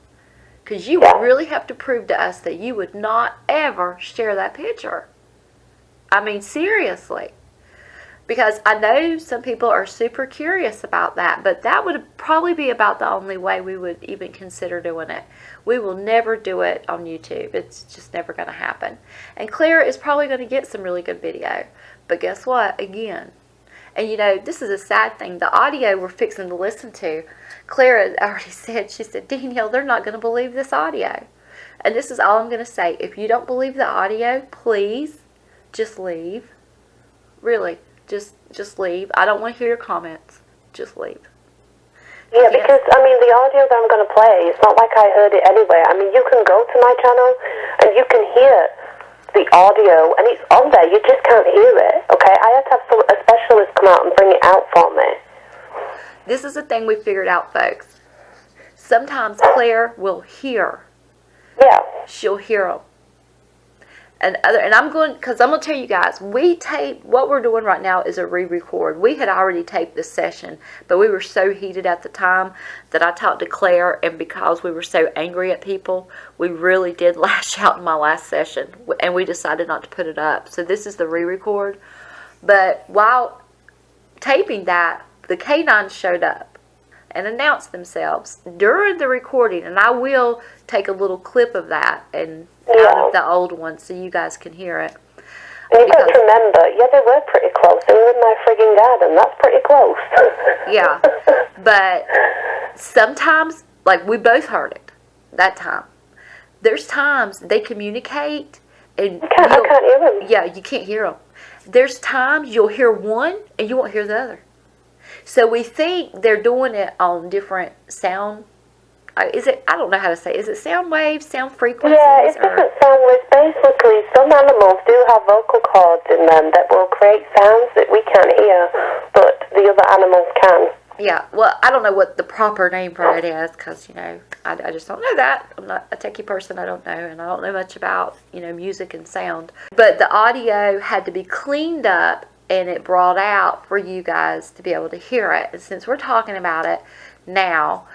Because you would really have to prove to us that you would not ever share that picture. I mean, seriously. Because I know some people are super curious about that, but that would probably be about the only way we would even consider doing it. We will never do it on YouTube. It's just never going to happen. And Claire is probably going to get some really good video. But guess what? Again, and you know, this is a sad thing. The audio we're fixing to listen to, Claire had already said, she said, Danielle, they're not going to believe this audio. And this is all I'm going to say. If you don't believe the audio, please just leave. Really. Just leave. I don't want to hear your comments. Just leave. Yeah, because, I mean, the audio that I'm going to play, it's not like I heard it anywhere. I mean, you can go to my channel and you can hear the audio, and it's on there. You just can't hear it, okay? I had to have a specialist come out and bring it out for me. This is the thing we figured out, folks. Sometimes Claire will hear. Yeah. She'll hear them. And I'm going to tell you guys, what we're doing right now is a re-record. We had already taped this session, but we were so heated at the time that I talked to Claire, and because we were so angry at people, we really did lash out in my last session, and we decided not to put it up. So this is the re-record. But while taping that, the canines showed up and announced themselves during the recording, and I will take a little clip of that and out of the old one so you guys can hear it. And you've got to remember, they were pretty close. They were in my frigging garden. That's pretty close. Yeah, but sometimes, like we both heard it that time. There's times they communicate and I can't hear them. Yeah, you can't hear them. There's times you'll hear one and you won't hear the other. So we think they're doing it on different sound. I don't know how to say. Is it sound waves, sound frequencies? Yeah, it's different sound waves. Basically, some animals do have vocal cords in them that will create sounds that we can't hear, but the other animals can. Yeah, well, I don't know what the proper name for it is because, I just don't know that. I'm not a techie person. I don't know, and I don't know much about, music and sound. But the audio had to be cleaned up and it brought out for you guys to be able to hear it. And since we're talking about it now,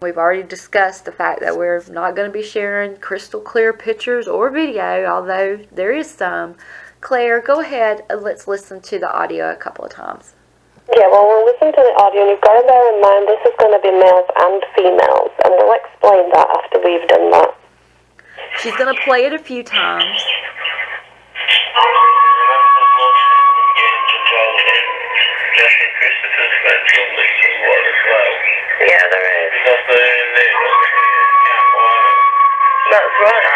we've already discussed the fact that we're not going to be sharing crystal clear pictures or video, although there is some. Claire, go ahead and let's listen to the audio a couple of times. Yeah, well, we'll listen to the audio, and you've got to bear in mind this is going to be males and females, and we'll explain that after we've done that. She's going to play it a few times. Yeah, there is. That's right.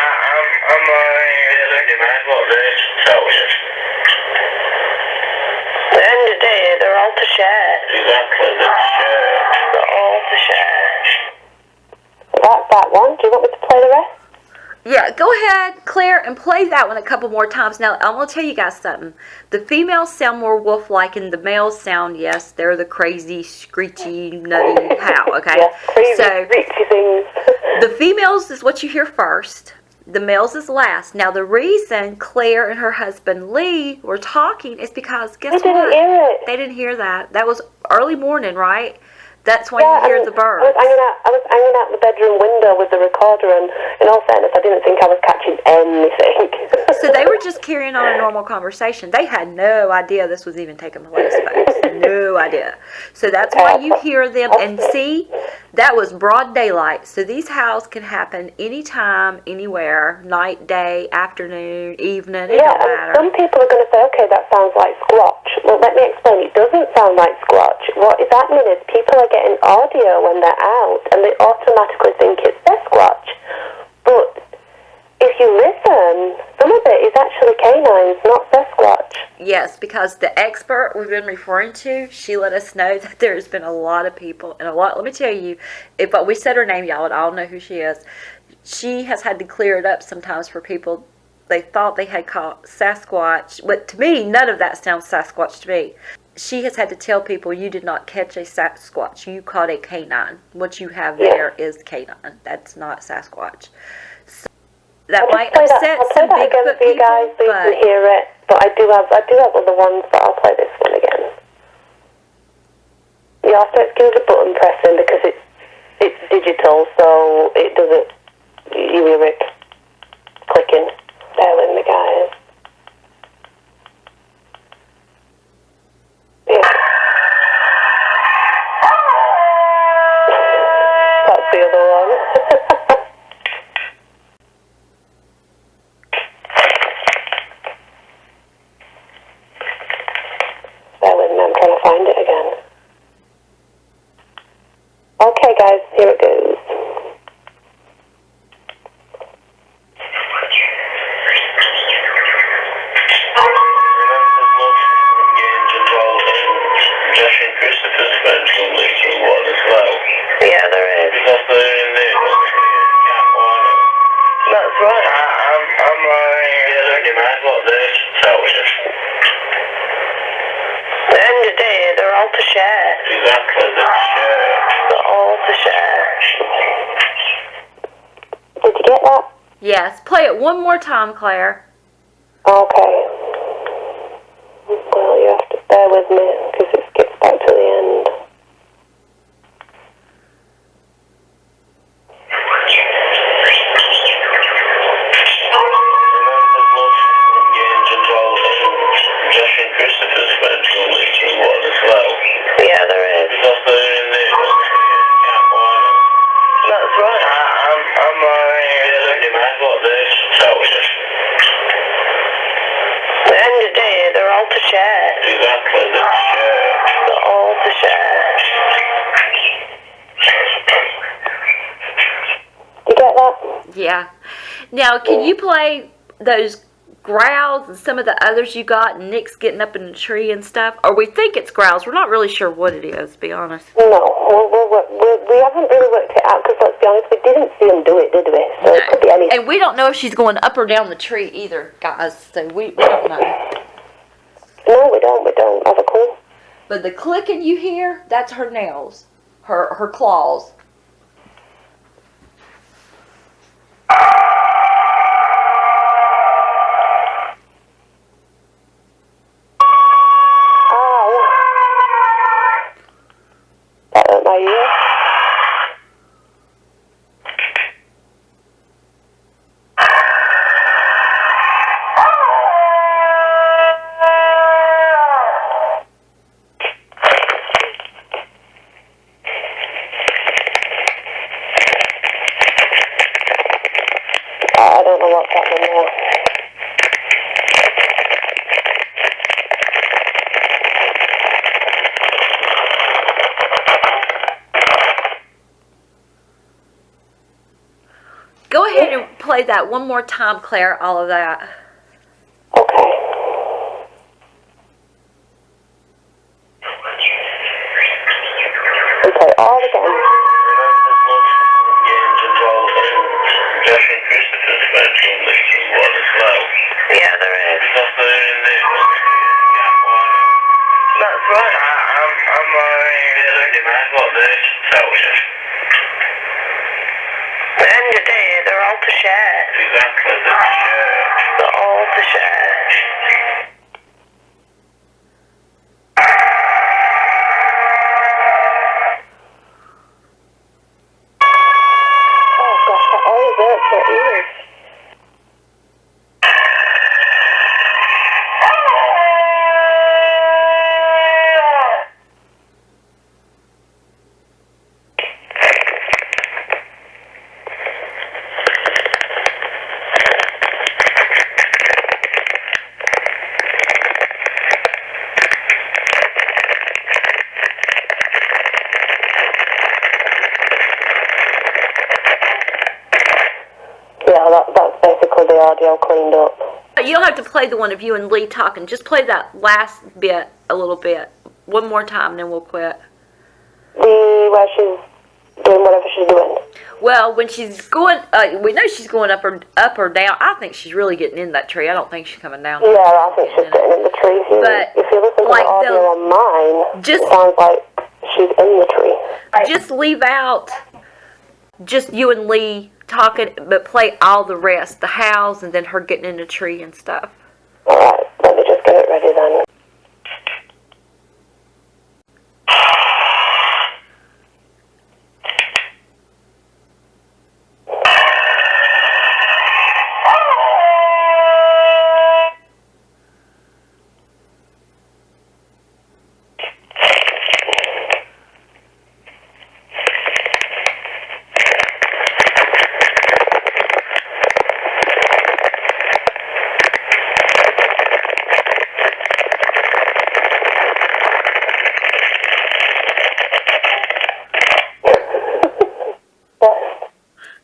At the end of the day, they're all to share. Exactly, they're all to share. That's that one. Do you want me to play the rest? Yeah, go ahead, Claire, and play that one a couple more times. Now, I'm going to tell you guys something. The females sound more wolf-like, and the males sound, yes, they're the crazy, screechy, nutty howl, okay? Yeah, crazy, screechy things. The females is what you hear first. The males is last. Now, the reason Claire and her husband Lee were talking is because, guess what? They didn't hear it. They didn't hear that. That was early morning, right? That's when you hear the birds. I was hanging out the bedroom window with the recorder, and in all fairness, I didn't think I was catching anything. So they were just carrying on a normal conversation. They had no idea this was even taking place, folks. No idea. So that's why you hear them. And see, that was broad daylight. So these howls can happen anytime, anywhere, night, day, afternoon, evening, it don't matter. Some people are going to say, okay, that sounds like squatch. Well, let me explain. It doesn't sound like squatch. What is happening is people are getting audio when they're out, and they automatically think it's Sasquatch. But if you listen, some of it is actually canines, not Sasquatch. Yes, because the expert we've been referring to, she let us know that there's been a lot of people, and let me tell you, if we said her name, y'all would all know who she is. She has had to clear it up sometimes for people. They thought they had caught Sasquatch, but to me, none of that sounds Sasquatch to me. She has had to tell people you did not catch a Sasquatch. You caught a canine. What you have there is canine. That's not Sasquatch. So that might upset some Bigfoot people, guys, so you can hear it. But I do have other ones, but I'll play this one again. You have to excuse the button pressing because it's digital, so it doesn't. You hear it clicking. Bear with me, guys. Yeah. That's the other one. Bear with me, I'm trying to find it again. Okay, guys, here it goes. Yeah, there is. That's right. I'm At the end of the day, they're all to share. Exactly, they're all to share. Did you get that? Yes. Play it one more time, Claire. Okay. Well, you have to bear with me because it skips back to the end. Yeah, there is. That's right. Yeah. Now, can you play those growls and some of the others you got, and Nick's getting up in the tree and stuff? Or we think it's growls. We're not really sure what it is, to be honest. No, we haven't really worked it out because, let's be honest, we didn't see them do it, did we? So it could be anything. And we don't know if she's going up or down the tree either, guys. So we don't know. No, we don't have a clue. But the clicking you hear, that's her nails, her claws. I don't know what's happening there. Go ahead and play that one more time, Claire, all of that. Okay. Okay, all again. Yeah, there is. That's right. I'm at the end of the day, they're all to share. Exactly, They're all to share. Oh gosh, that always hurts my ears. Yeah, that's basically the audio cleaned up. You don't have to play the one of you and Lee talking. Just play that last bit a little bit. One more time, then we'll quit. Where she's doing whatever she's doing. Well, when she's going, we know she's going up or down. I think she's really getting in that tree. I don't think she's coming down. Yeah, I think she's getting in the tree. But if you listen to like the audio on mine, just- it sounds like she's in the tree. Just leave out just you and Lee talking, but play all the rest, the howls, and then her getting in the tree and stuff. Alright, let me just get it ready then.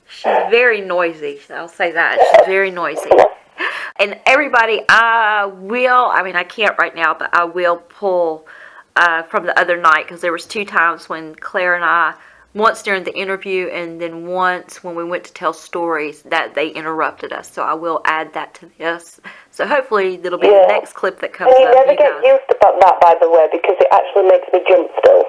She's very noisy. I'll say that. She's very noisy. And everybody, I can't right now, but I will pull from the other night, because there was 2 times when Claire and I, once during the interview and then once when we went to tell stories, that they interrupted us. So I will add that to this. So hopefully that'll be the next clip that comes And you up. never get used to that, by the way, because it actually makes me jump still.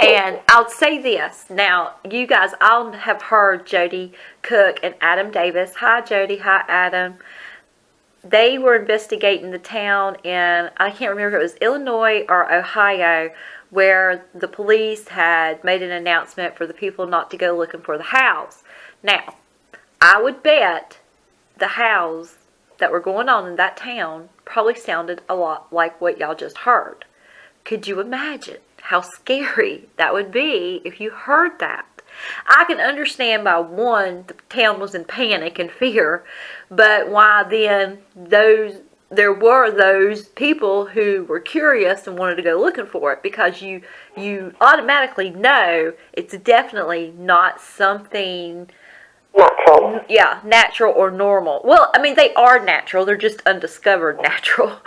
And I'll say this. Now, you guys all have heard Jody Cook and Adam Davis. Hi, Jody. Hi, Adam. They were investigating the town in, I can't remember if it was Illinois or Ohio, where the police had made an announcement for the people not to go looking for the howls. Now, I would bet the howls that were going on in that town probably sounded a lot like what y'all just heard. Could you imagine how scary that would be if you heard that? I can understand by one, the town was in panic and fear, but why then there were those people who were curious and wanted to go looking for it, because you automatically know it's definitely not something Natural. Yeah, natural or normal. Well, I mean, they are natural. They're just undiscovered natural.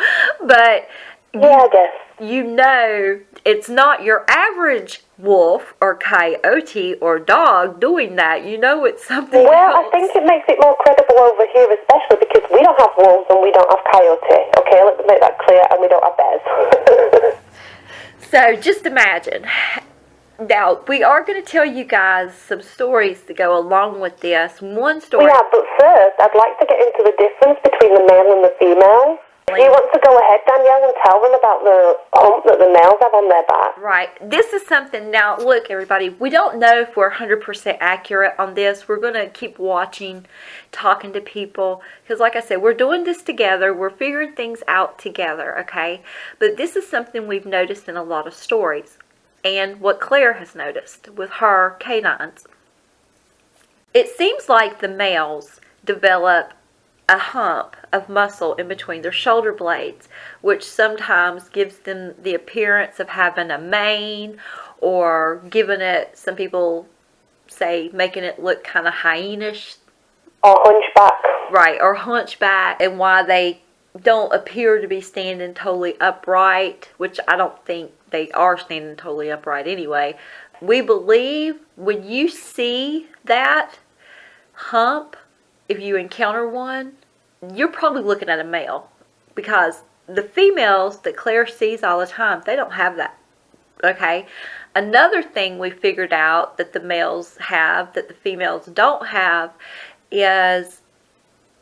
But Yeah, I guess. you know it's not your average wolf or coyote or dog doing that. You know it's something Well, else. I think it makes it more credible over here, especially because we don't have wolves and we don't have coyote. Okay, let's make that clear, and we don't have bears. So just imagine. Now, we are going to tell you guys some stories to go along with this. One story. Yeah, but first, I'd like to get into the difference between the male and the female. Do you want to go ahead, Danielle, and tell them about the hump that the males have on their back? Right. This is something, now, look, everybody, we don't know if we're 100% accurate on this. We're going to keep watching, talking to people, because like I said, we're doing this together. We're figuring things out together, okay? But this is something we've noticed in a lot of stories, and what Claire has noticed with her canines. It seems like the males develop a hump of muscle in between their shoulder blades, which sometimes gives them the appearance of having a mane, or giving it, some people say, making it look kind of hyena-ish. Or hunchback. Right, or hunchback, and why they don't appear to be standing totally upright, which I don't think they are standing totally upright anyway. We believe when you see that hump, if you encounter one, you're probably looking at a male, because the females that Claire sees all the time, they don't have that, okay? Another thing we figured out that the males have that the females don't have is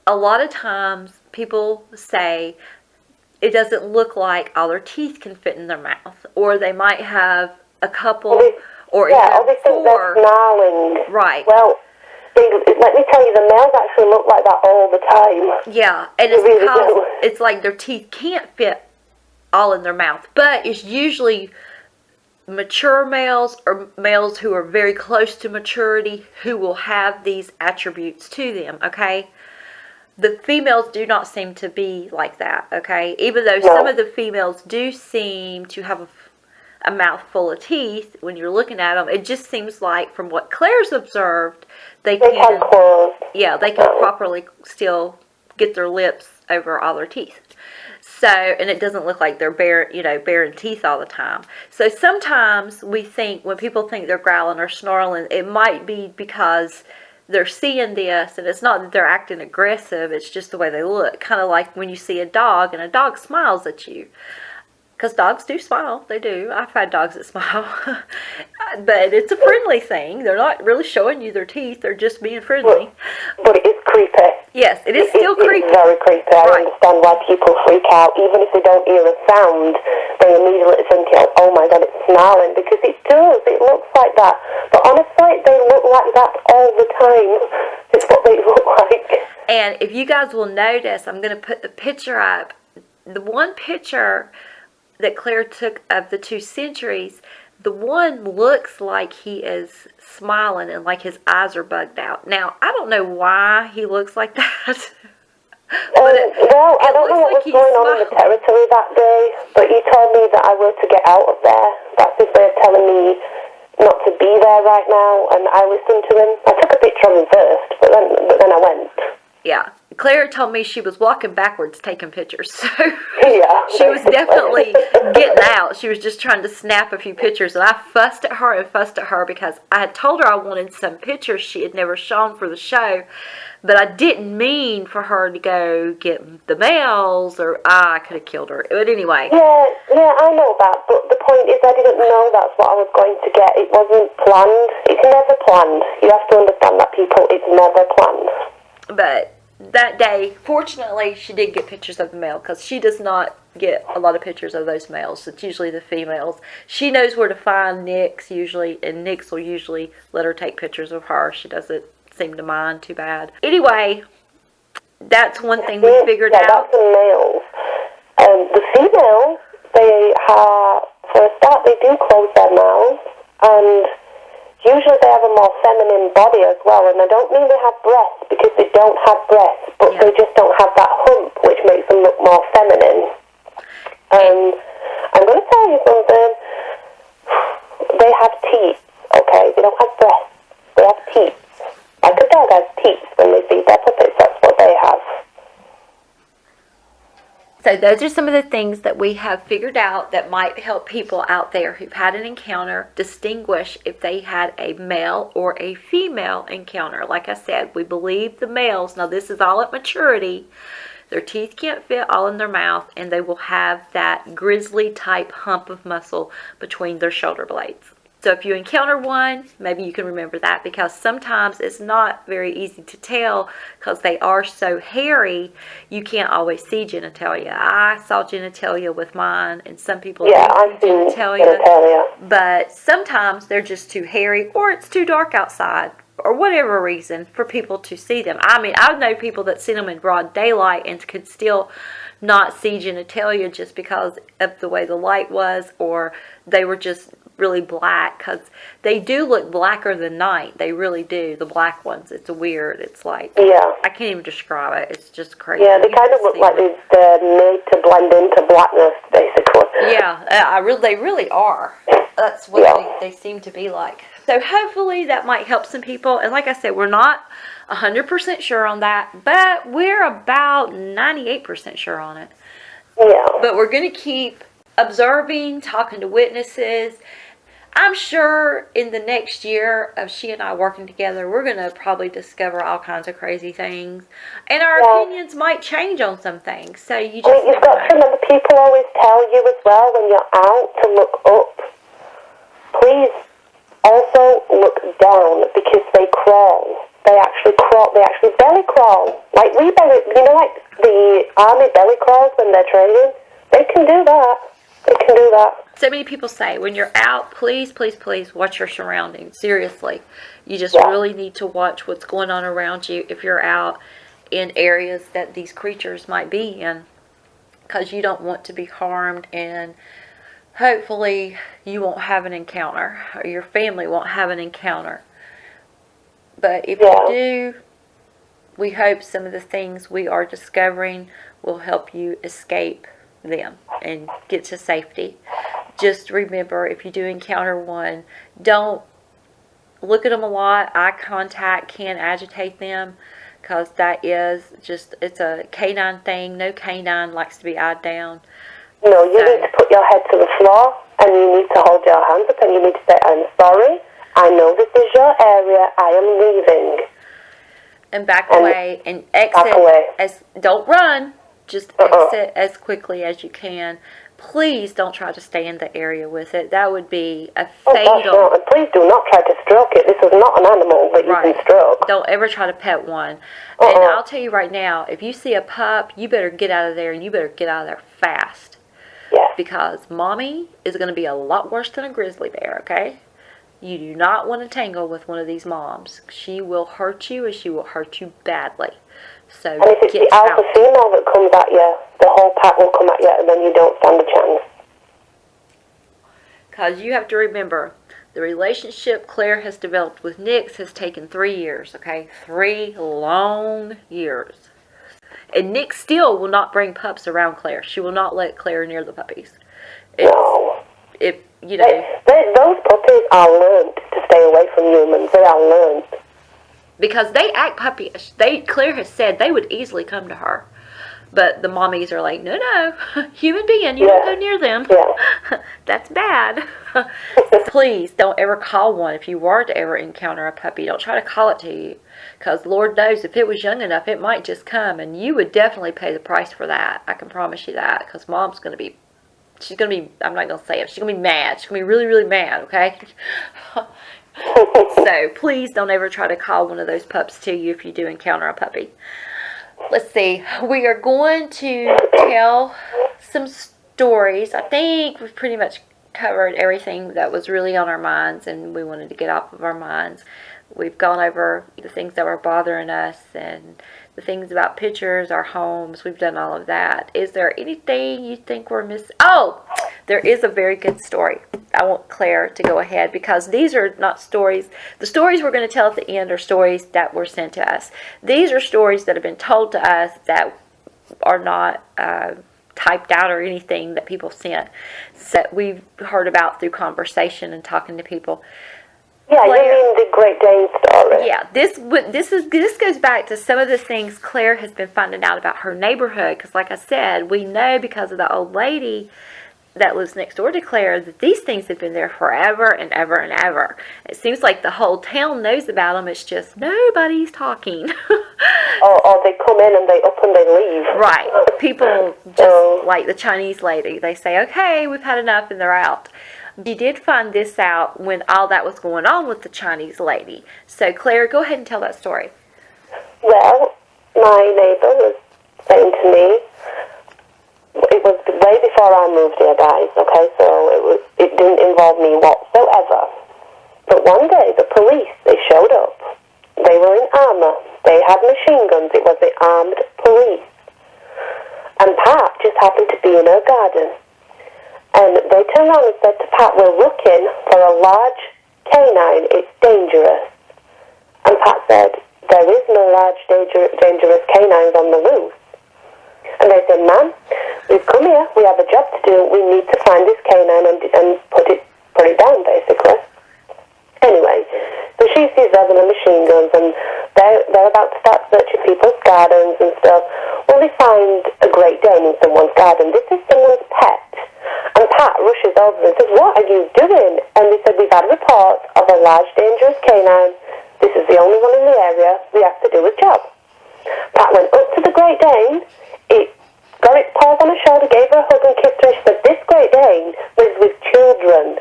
a lot of times people say it doesn't look like all their teeth can fit in their mouth, or they might have a couple, or yeah, even four. They're snarling. Right. Well, let me tell you, the males actually look like that all the time. Yeah, and it's really because do. it's like their teeth can't fit all in their mouth, but it's usually mature males or males who are very close to maturity who will have these attributes to them, okay? The females do not seem to be like that, okay? Even though some of the females do seem to have a mouth full of teeth when you're looking at them, it just seems like, from what Claire's observed, they can claws. Yeah, they can properly still get their lips over all their teeth. So, and it doesn't look like they're baring teeth all the time. So sometimes we think, when people think they're growling or snarling, it might be because they're seeing this, and it's not that they're acting aggressive, it's just the way they look. Kind of like when you see a dog and a dog smiles at you. Because dogs do smile. They do. I've had dogs that smile. But it's a friendly thing. They're not really showing you their teeth. They're just being friendly. But it is creepy. Yes, it is still creepy. It's very creepy. I understand why people freak out. Even if they don't hear a sound, they immediately think, oh my God, it's snarling. Because it does. It looks like that. But honestly, they look like that all the time. It's what they look like. And if you guys will notice, I'm going to put the picture up. The one picture that Claire took of the 2 centuries, the one looks like he is smiling and like his eyes are bugged out. Now, I don't know why he looks like that. Well, I don't know what was going on in the Territory that day, but he told me that I were to get out of there. That's his way of telling me not to be there right now, and I listened to him. I took a picture of him first, but then I went. Yeah. Claire told me she was walking backwards taking pictures. So yeah, she was definitely getting out. She was just trying to snap a few pictures. And I fussed at her because I had told her I wanted some pictures she had never shown for the show. But I didn't mean for her to go get the males, or I could have killed her. But anyway. Yeah, I know that. But the point is, I didn't know that's what I was going to get. It wasn't planned. It's never planned. You have to understand that, people. It's never planned. But that day, fortunately, she did get pictures of the male, because she does not get a lot of pictures of those males. It's usually the females. She knows where to find Nix usually, and Nix will usually let her take pictures of her. She doesn't seem to mind too bad. Anyway, that's one thing we figured out. That's the males. The females, they have, for a start, they do close their mouths, and usually they have a more feminine body as well, and I don't mean they have breasts, because they don't have breasts, but they just don't have that hump, which makes them look more feminine. I'm going to tell you something. They have teeth, okay? They don't have breasts. They have teeth. Like a dog has So those are some of the things that we have figured out that might help people out there who've had an encounter distinguish if they had a male or a female encounter. Like I said, we believe the males, now this is all at maturity, their teeth can't fit all in their mouth, and they will have that grizzly type hump of muscle between their shoulder blades. So if you encounter one, maybe you can remember that, because sometimes it's not very easy to tell because they are so hairy, you can't always see genitalia. I saw genitalia with mine, and some people I've seen genitalia. But sometimes they're just too hairy, or it's too dark outside, or whatever reason for people to see them. I mean, I know people that see them in broad daylight and could still not see genitalia just because of the way the light was, or they were just really black, because they do look blacker than night. They really do. The black ones, it's weird. It's like, I can't even describe it. It's just crazy. Yeah, they kind of look like they're made to blend into blackness, basically. Yeah, they really are. That's what they seem to be like. So hopefully that might help some people. And like I said, we're not 100% sure on that, but we're about 98% sure on it. Yeah. But we're going to keep observing, talking to witnesses. I'm sure in the next year of she and I working together, we're going to probably discover all kinds of crazy things. And our opinions might change on some things. So you just you've got to remember, people always tell you as well when you're out to look up. Please also look down, because they crawl. They actually crawl. They actually belly crawl. Like we belly, like the army belly crawls when they're training. They can do that. They can do that. So many people say, when you're out, please, please, please watch your surroundings. Seriously. You just really need to watch what's going on around you if you're out in areas that these creatures might be in, because you don't want to be harmed, and hopefully you won't have an encounter, or your family won't have an encounter. But if you do, we hope some of the things we are discovering will help you escape them and get to safety. Just remember, if you do encounter one, don't look at them a lot. Eye contact can agitate them, because that is just, it's a canine thing. No canine likes to be eyed down. No, you need to put your head to the floor, and you need to hold your hands up, and you need to say, I'm sorry, I know this is your area, I am leaving. And back away, and exit. Don't run. Just exit as quickly as you can. Please don't try to stay in the area with it. That would be a fatal. No. And please do not try to stroke it. This is not an animal that you can stroke. Don't ever try to pet one. And I'll tell you right now, if you see a pup, you better get out of there, and you better get out of there fast. Yes. Because mommy is going to be a lot worse than a grizzly bear, okay? You do not want to tangle with one of these moms. She will hurt you, and she will hurt you badly. So and if it's the alpha female that comes at you, the whole pack will come at you, and then you don't stand a chance. Because you have to remember, the relationship Claire has developed with Nix has taken 3 years, okay? 3 long years. And Nix still will not bring pups around Claire. She will not let Claire near the puppies. No. Those puppies are learned to stay away from humans. They are learned. Because they act puppyish. Claire has said they would easily come to her. But the mommies are like, no, human being, you don't go near them. Yeah. That's bad. Please don't ever call one if you were to ever encounter a puppy. Don't try to call it to you. Because Lord knows, if it was young enough, it might just come. And you would definitely pay the price for that. I can promise you that. Because mom's going to be, I'm not going to say it, she's going to be mad. She's going to be really, really mad, okay? So please don't ever try to call one of those pups to you if you do encounter a puppy. Let's see. We are going to tell some stories. I think we've pretty much covered everything that was really on our minds and we wanted to get off of our minds. We've gone over the things that were bothering us and the things about pictures, our homes. We've done all of that. Is there anything you think we're missing? Oh, there is a very good story. I want Claire to go ahead because these are not stories. The stories we're going to tell at the end are stories that were sent to us. These are stories that have been told to us that are not typed out or anything that people sent. So we've heard about through conversation and talking to people. Yeah, you Claire, mean the Great Dane story? yeah, this goes back to some of the things Claire has been finding out about her neighborhood. Because, like I said, we know because of the old lady that lives next door to Claire that these things have been there forever and ever and ever. It seems like the whole town knows about them. It's just nobody's talking. Or they come in and they up and they leave. Right. People just like the Chinese lady. They say, okay, we've had enough, and they're out. You did find this out when all that was going on with the Chinese lady. So, Claire, go ahead and tell that story. Well, my neighbour was saying to me, it was way before I moved here, guys, okay, so it didn't involve me whatsoever. But one day, the police, they showed up. They were in armour. They had machine guns. It was the armed police. And Pat just happened to be in her garden. And they turned around and said to Pat, we're looking for a large canine. It's dangerous. And Pat said, there is no large dangerous canines on the loose. And they said, ma'am, we've come here. We have a job to do. We need to find this canine and put it down, basically. Anyway, so she sees them and machine guns, and they're about to start searching people's gardens and stuff. Well, they find a Great Dane in someone's garden. This is someone's pet. And Pat rushes over and says, what are you doing? And they said, we've had a report of a large, dangerous canine. This is the only one in the area. We have to do a job. Pat went up to the Great Dane. It got its paws on her shoulder, gave her a hug and kissed her, and she said, this Great Dane lives with children.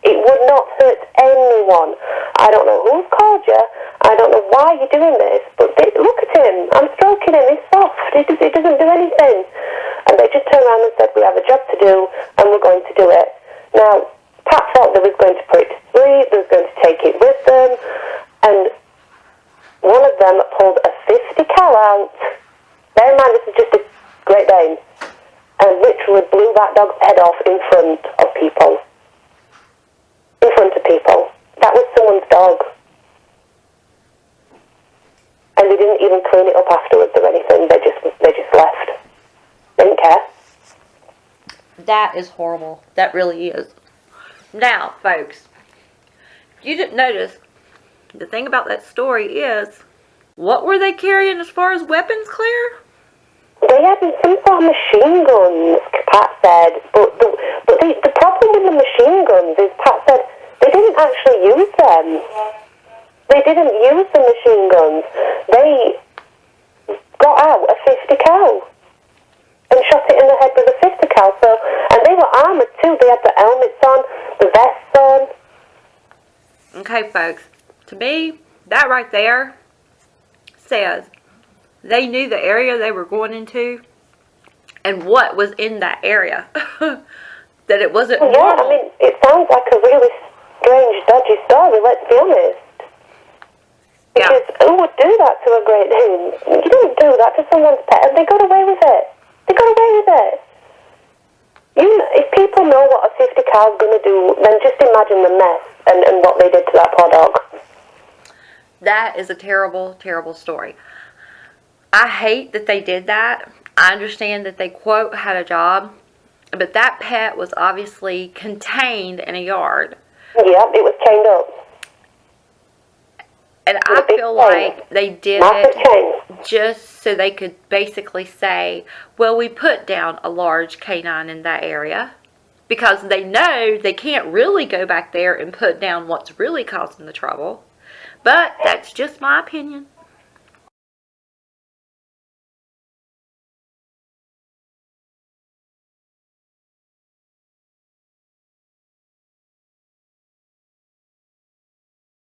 It would not hurt anyone. I don't know who's called you. I don't know why you're doing this, but look at him. I'm stroking him. He's soft. He doesn't do anything. And they just turned around and said, we have a job to do, and we're going to do it. Now, Pat thought they was going to put it to sleep. They was going to take it with them. And one of them pulled a 50 cal out. Bear in mind, this is just a Great Dane. And literally blew that dog's head off in front of people. In front of people. That was someone's dog. And they didn't even clean it up afterwards or anything. They just left. They didn't care. That is horrible. That really is. Now, folks, if you didn't notice, the thing about that story is, what were they carrying as far as weapons, Claire? They had some sort of machine guns, Pat said. But the problem with the machine guns is, Pat said, they didn't actually use them. They didn't use the machine guns. They got out a 50 cal and shot it in the head with a 50 cal. So, and they were armoured too. They had the helmets on, the vests on. Okay, folks. To me, that right there says they knew the area they were going into and what was in that area. That it wasn't normal. Yeah, I mean, it sounds like a really strange, dodgy story, let's be honest. Because who would do that to a Great Dane? You don't do that to someone's pet, and they got away with it. They got away with it. If people know what a 50 cal's going to do, then just imagine the mess and what they did to that poor dog. That is a terrible, terrible story. I hate that they did that. I understand that they, quote, had a job, but that pet was obviously contained in a yard. Yeah, it was chained up. And I feel like they did it just so they could basically say, well, we put down a large canine in that area. Because they know they can't really go back there and put down what's really causing the trouble. But that's just my opinion.